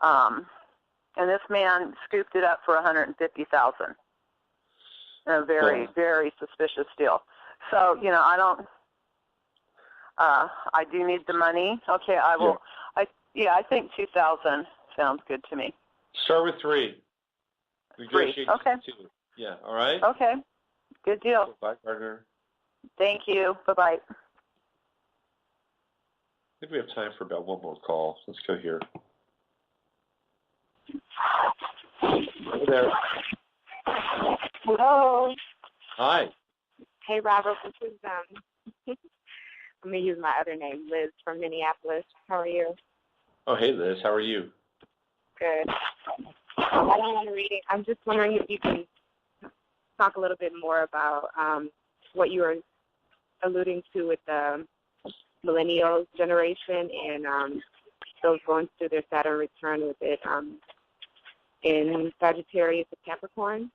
and this man scooped it up for $150,000. A very, very suspicious deal. So, I do need the money. Okay, I will. Yeah. I think 2,000 sounds good to me. Start with 3. 3. Okay. 2. Yeah. All right. Okay. Good deal. Bye, partner. Thank you. Bye-bye. I think we have time for about 1 more call. Let's go here. Hey there. Hello. Hi. Hey, Robert. This is I'm gonna use my other name, Liz from Minneapolis. How are you? Oh, hey, Liz. How are you? Good. I don't want to read it. I'm just wondering if you can talk a little bit more about what you were alluding to with the millennial generation and those going through their Saturn return with it in Sagittarius and Capricorn,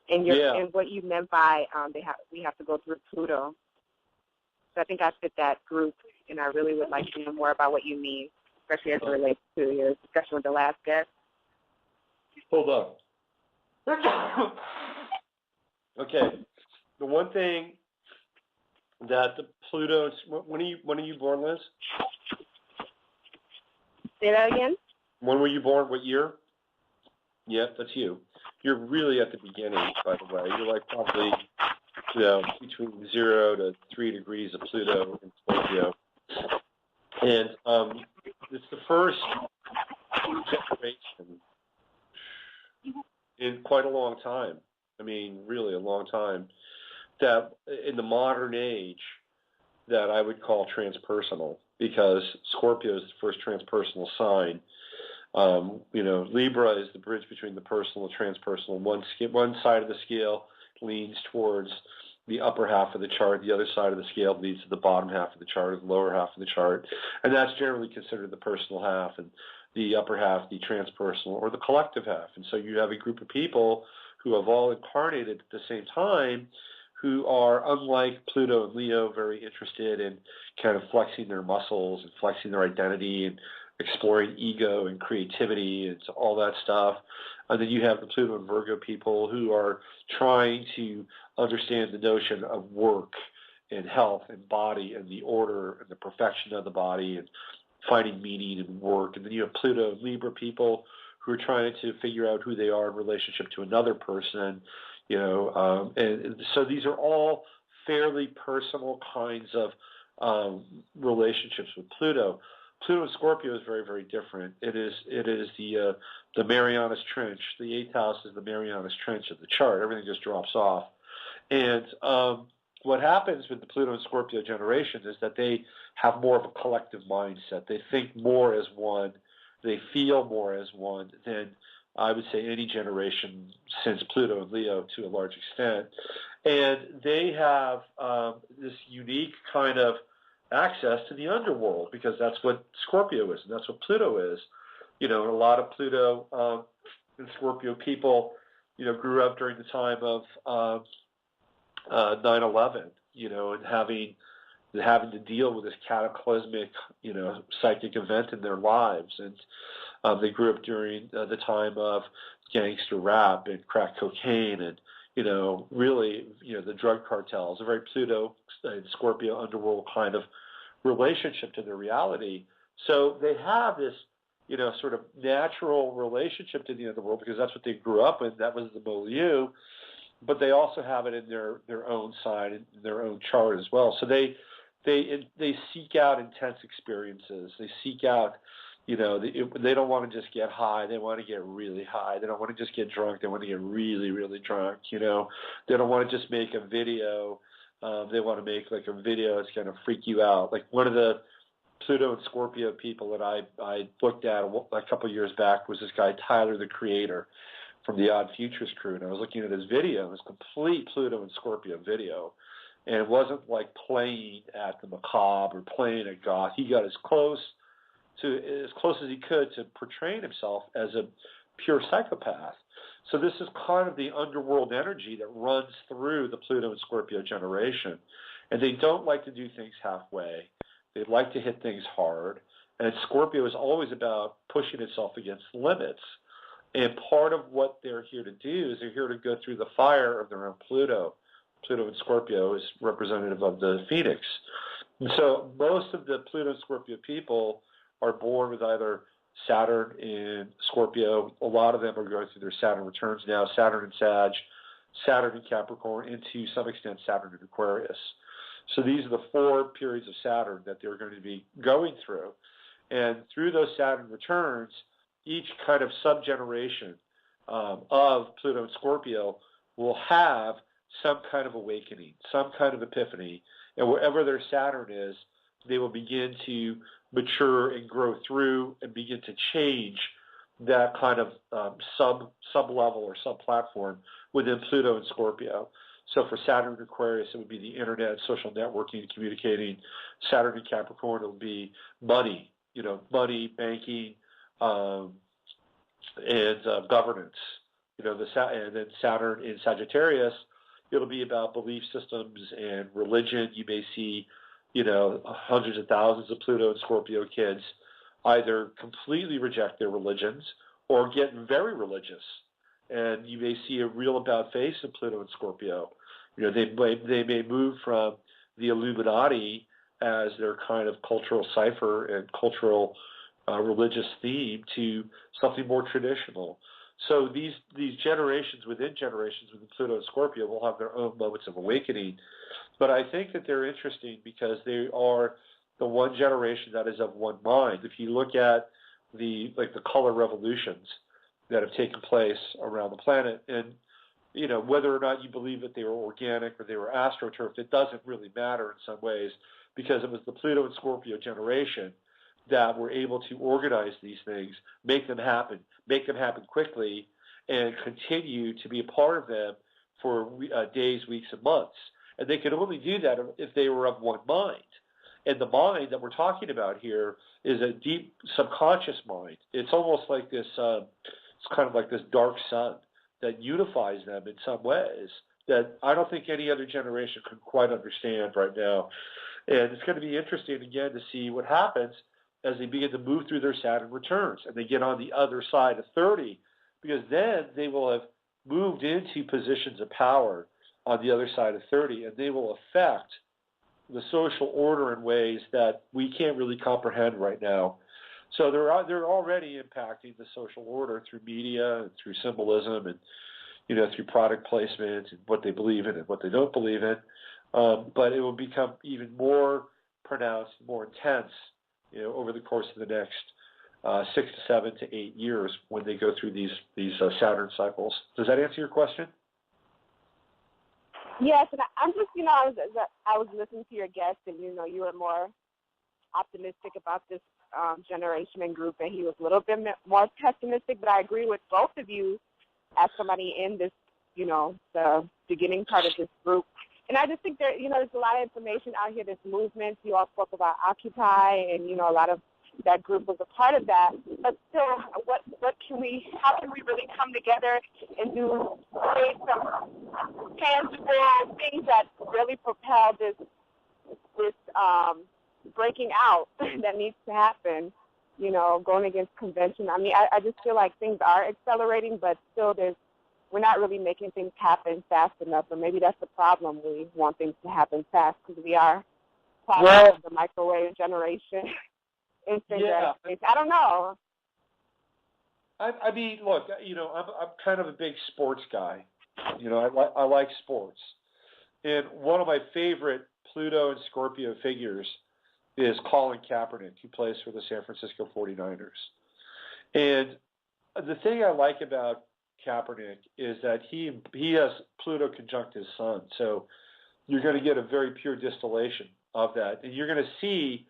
and and what you meant by we have to go through Pluto. So I think I fit that group, and I really would like to know more about what you mean, especially as it relates to your discussion with the last guest. Hold on. Okay. The one thing that the Pluto. When are you born, Liz? Say that again. When were you born? What year? Yeah, that's you. You're really at the beginning, by the way. You're like probably between 0 to 3 degrees of Pluto in Scorpio, and it's the first generation in quite a long time. I mean, really a long time. That in the modern age, that I would call transpersonal, because Scorpio is the first transpersonal sign. Libra is the bridge between the personal and transpersonal. One side of the scale leans towards the upper half of the chart. The other side of the scale leads to the bottom half of the chart, or the lower half of the chart. And that's generally considered the personal half, and the upper half, the transpersonal, or the collective half. And so you have a group of people who have all incarnated at the same time, who are, unlike Pluto and Leo, very interested in kind of flexing their muscles and flexing their identity and exploring ego and creativity and all that stuff. And then you have the Pluto and Virgo people who are trying to understand the notion of work and health and body and the order and the perfection of the body and finding meaning in work. And then you have Pluto and Libra people who are trying to figure out who they are in relationship to another person, and so these are all fairly personal kinds of relationships with Pluto. Pluto and Scorpio is very, very different. It is the Marianas Trench. The 8th house is the Marianas Trench of the chart. Everything just drops off. And what happens with the Pluto and Scorpio generations is that they have more of a collective mindset. They think more as one. They feel more as one than, I would say, any generation since Pluto and Leo to a large extent. And they have this unique kind of access to the underworld, because that's what Scorpio is and that's what Pluto is. And a lot of Pluto and Scorpio people, grew up during the time of 9/11, and having to deal with this cataclysmic, psychic event in their lives. And they grew up during the time of gangster rap and crack cocaine and, really, the drug cartels, a very Pluto and Scorpio underworld kind of relationship to their reality. So they have this, sort of natural relationship to the underworld because that's what they grew up in. That was the milieu. But they also have it in their own side, in their own chart as well. So they seek out intense experiences. They seek out, they don't want to just get high. They want to get really high. They don't want to just get drunk. They want to get really, really drunk. They don't want to just make a video. They want to make like a video that's going to freak you out. Like one of the Pluto and Scorpio people that I looked at a couple of years back was this guy, Tyler, the Creator, from the Odd Futures crew. And I was looking at his video. It was complete Pluto and Scorpio video. And it wasn't like playing at the macabre or playing at goth. He got as close as he could to portraying himself as a pure psychopath. So this is kind of the underworld energy that runs through the Pluto and Scorpio generation. And they don't like to do things halfway. They like to hit things hard. And Scorpio is always about pushing itself against limits. And part of what they're here to do is they're here to go through the fire of their own Pluto. Pluto and Scorpio is representative of the Phoenix. And so most of the Pluto and Scorpio people are born with either Saturn in Scorpio. A lot of them are going through their Saturn returns now, Saturn in Sag, Saturn in Capricorn, and to some extent Saturn in Aquarius. So these are the 4 periods of Saturn that they're going to be going through. And through those Saturn returns, each kind of subgeneration of Pluto and Scorpio will have some kind of awakening, some kind of epiphany. And wherever their Saturn is, they will begin to mature and grow through and begin to change that kind of sub-level or sub-platform within Pluto and Scorpio. So for Saturn in Aquarius, it would be the internet, social networking, and communicating. Saturn in Capricorn, it will be money, money, banking, and governance. And then Saturn in Sagittarius, it'll be about belief systems and religion. You may see, hundreds of thousands of Pluto and Scorpio kids either completely reject their religions or get very religious. And you may see a real about face of Pluto and Scorpio. They may move from the Illuminati as their kind of cultural cipher and cultural religious theme to something more traditional. So these generations within Pluto and Scorpio will have their own moments of awakening. But I think that they're interesting because they are the one generation that is of one mind. If you look at the color revolutions that have taken place around the planet, and whether or not you believe that they were organic or they were astroturfed, it doesn't really matter in some ways, because it was the Pluto and Scorpio generation that were able to organize these things, make them happen quickly, and continue to be a part of them for days, weeks, and months. And they could only do that if they were of one mind. And the mind that we're talking about here is a deep subconscious mind. It's almost like this, it's kind of like this dark sun that unifies them in some ways that I don't think any other generation can quite understand right now. And it's going to be interesting, again, to see what happens as they begin to move through their Saturn returns and they get on the other side of 30, because then they will have moved into positions of power on the other side of 30, and they will affect the social order in ways that we can't really comprehend right now. So they're already impacting the social order through media and through symbolism and, through product placement and what they believe in and what they don't believe in. But it will become even more pronounced, more intense, over the course of the next 6 to 7 to 8 years when they go through these Saturn cycles. Does that answer your question? Yes, and I'm just, I was listening to your guest, and you were more optimistic about this generation and group, and he was a little bit more pessimistic. But I agree with both of you as somebody in this, the beginning part of this group. And I just think there's a lot of information out here. There's movements. You all spoke about Occupy, and a lot of that group was a part of that. But still, how can we really come together and create some tangible things that really propel this breaking out that needs to happen, going against convention. I mean, I just feel like things are accelerating, but still we're not really making things happen fast enough, or maybe that's the problem. We want things to happen fast because we are part of the microwave generation. Yeah. I don't know. I mean, look, I'm kind of a big sports guy. I like sports. And one of my favorite Pluto and Scorpio figures is Colin Kaepernick, who plays for the San Francisco 49ers. And the thing I like about Kaepernick is that he has Pluto conjunct his sun. So you're going to get a very pure distillation of that. And you're going to see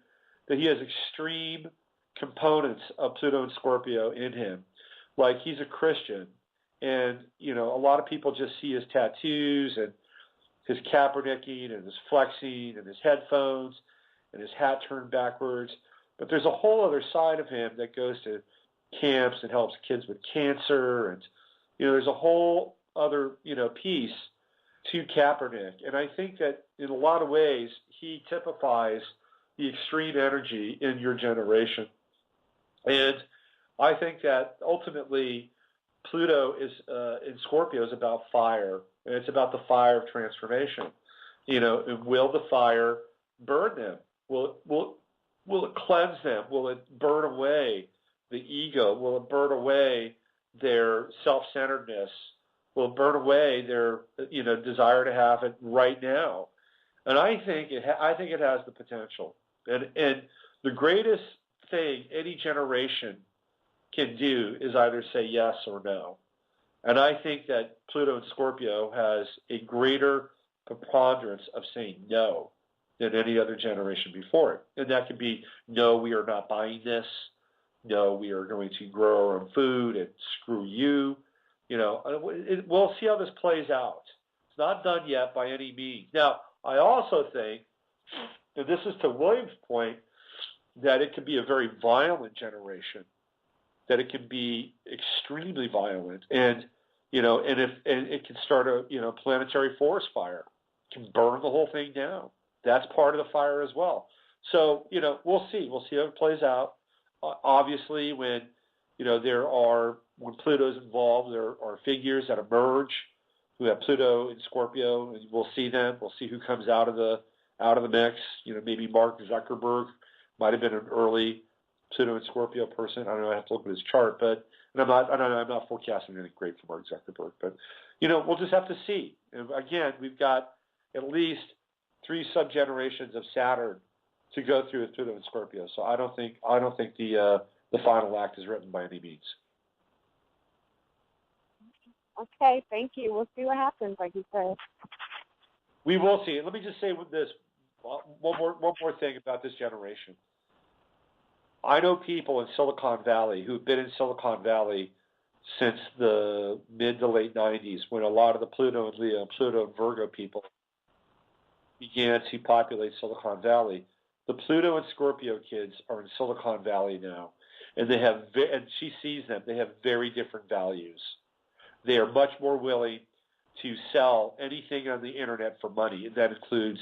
that he has extreme components of Pluto and Scorpio in him. Like, he's a Christian. And, a lot of people just see his tattoos and his Kaepernicking and his flexing and his headphones and his hat turned backwards. But there's a whole other side of him that goes to camps and helps kids with cancer. And, there's a whole other, piece to Kaepernick. And I think that in a lot of ways, he typifies the extreme energy in your generation. And I think that ultimately Pluto is in Scorpio is about fire, and it's about the fire of transformation. And will the fire burn them? Will it cleanse them? Will it burn away the ego? Will it burn away their self-centeredness? Will it burn away their desire to have it right now? And I think it has the potential. And the greatest thing any generation can do is either say yes or no. And I think that Pluto and Scorpio has a greater preponderance of saying no than any other generation before it. And that could be, no, we are not buying this. No, we are going to grow our own food, and screw you. We'll see how this plays out. It's not done yet by any means. Now, I also think, and this is to William's point, that it could be a very violent generation, that it can be extremely violent, and it can start a planetary forest fire, it can burn the whole thing down. That's part of the fire as well. So we'll see how it plays out. Obviously, when Pluto's involved, there are figures that emerge who have Pluto in Scorpio, and we'll see them. We'll see who comes out of the mix. Maybe Mark Zuckerberg might have been an early Pluto and Scorpio person. I don't know. I have to look at his chart, but I'm not forecasting anything great for Mark Zuckerberg. But we'll just have to see. And again, we've got at least 3 subgenerations of Saturn to go through with Pluto and Scorpio. So I don't think the final act is written by any means. Okay, thank you. We'll see what happens, like you said. We will see. And let me just say with this one more thing about this generation. I know people in Silicon Valley who've been in Silicon Valley since the mid to late 90s, when a lot of the Pluto and Leo, Pluto and Virgo people began to populate Silicon Valley. The Pluto and Scorpio kids are in Silicon Valley now, and and she sees them. They have very different values. They are much more willing to sell anything on the internet for money, and that includes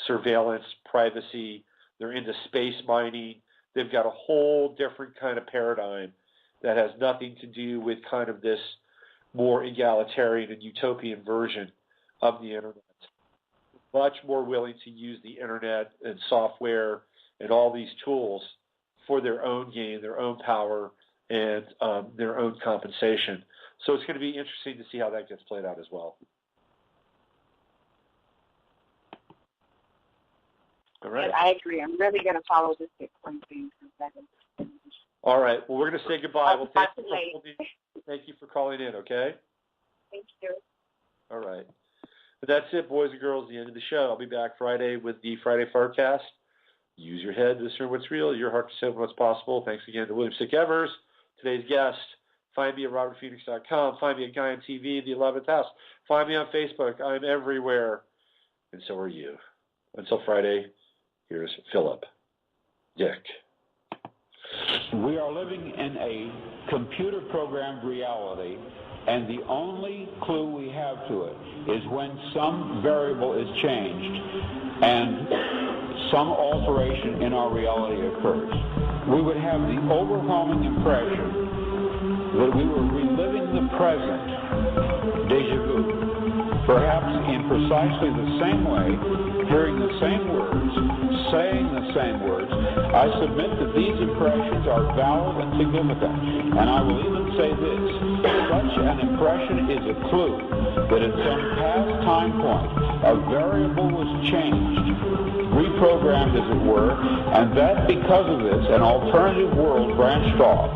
surveillance, privacy. They're into space mining. They've got a whole different kind of paradigm that has nothing to do with kind of this more egalitarian and utopian version of the internet. Much more willing to use the internet and software and all these tools for their own gain, their own power, and their own compensation. So it's going to be interesting to see how that gets played out as well. All right. I agree. I'm really going to follow this Bitcoin thing. All right. Well, we're going to say goodbye. Well, thank you for calling in, okay? Thank you. All right. But that's it, boys and girls, the end of the show. I'll be back Friday with the Friday Forecast. Use your head to discern what's real, your heart to say what's possible. Thanks again to William Stickevers, today's guest. Find me at robertphoenix.com. Find me at Guy on TV, The 11th House. Find me on Facebook. I'm everywhere. And so are you. Until Friday, here's Philip Dick. We are living in a computer-programmed reality, and the only clue we have to it is when some variable is changed and some alteration in our reality occurs. We would have the overwhelming impression that we were reliving the present, déjà vu, perhaps in precisely the same way, hearing the same words, saying the same words. I submit that these impressions are valid and significant, and I will even say this: such an impression is a clue that at some past time point a variable was changed, reprogrammed as it were, and that because of this an alternative world branched off.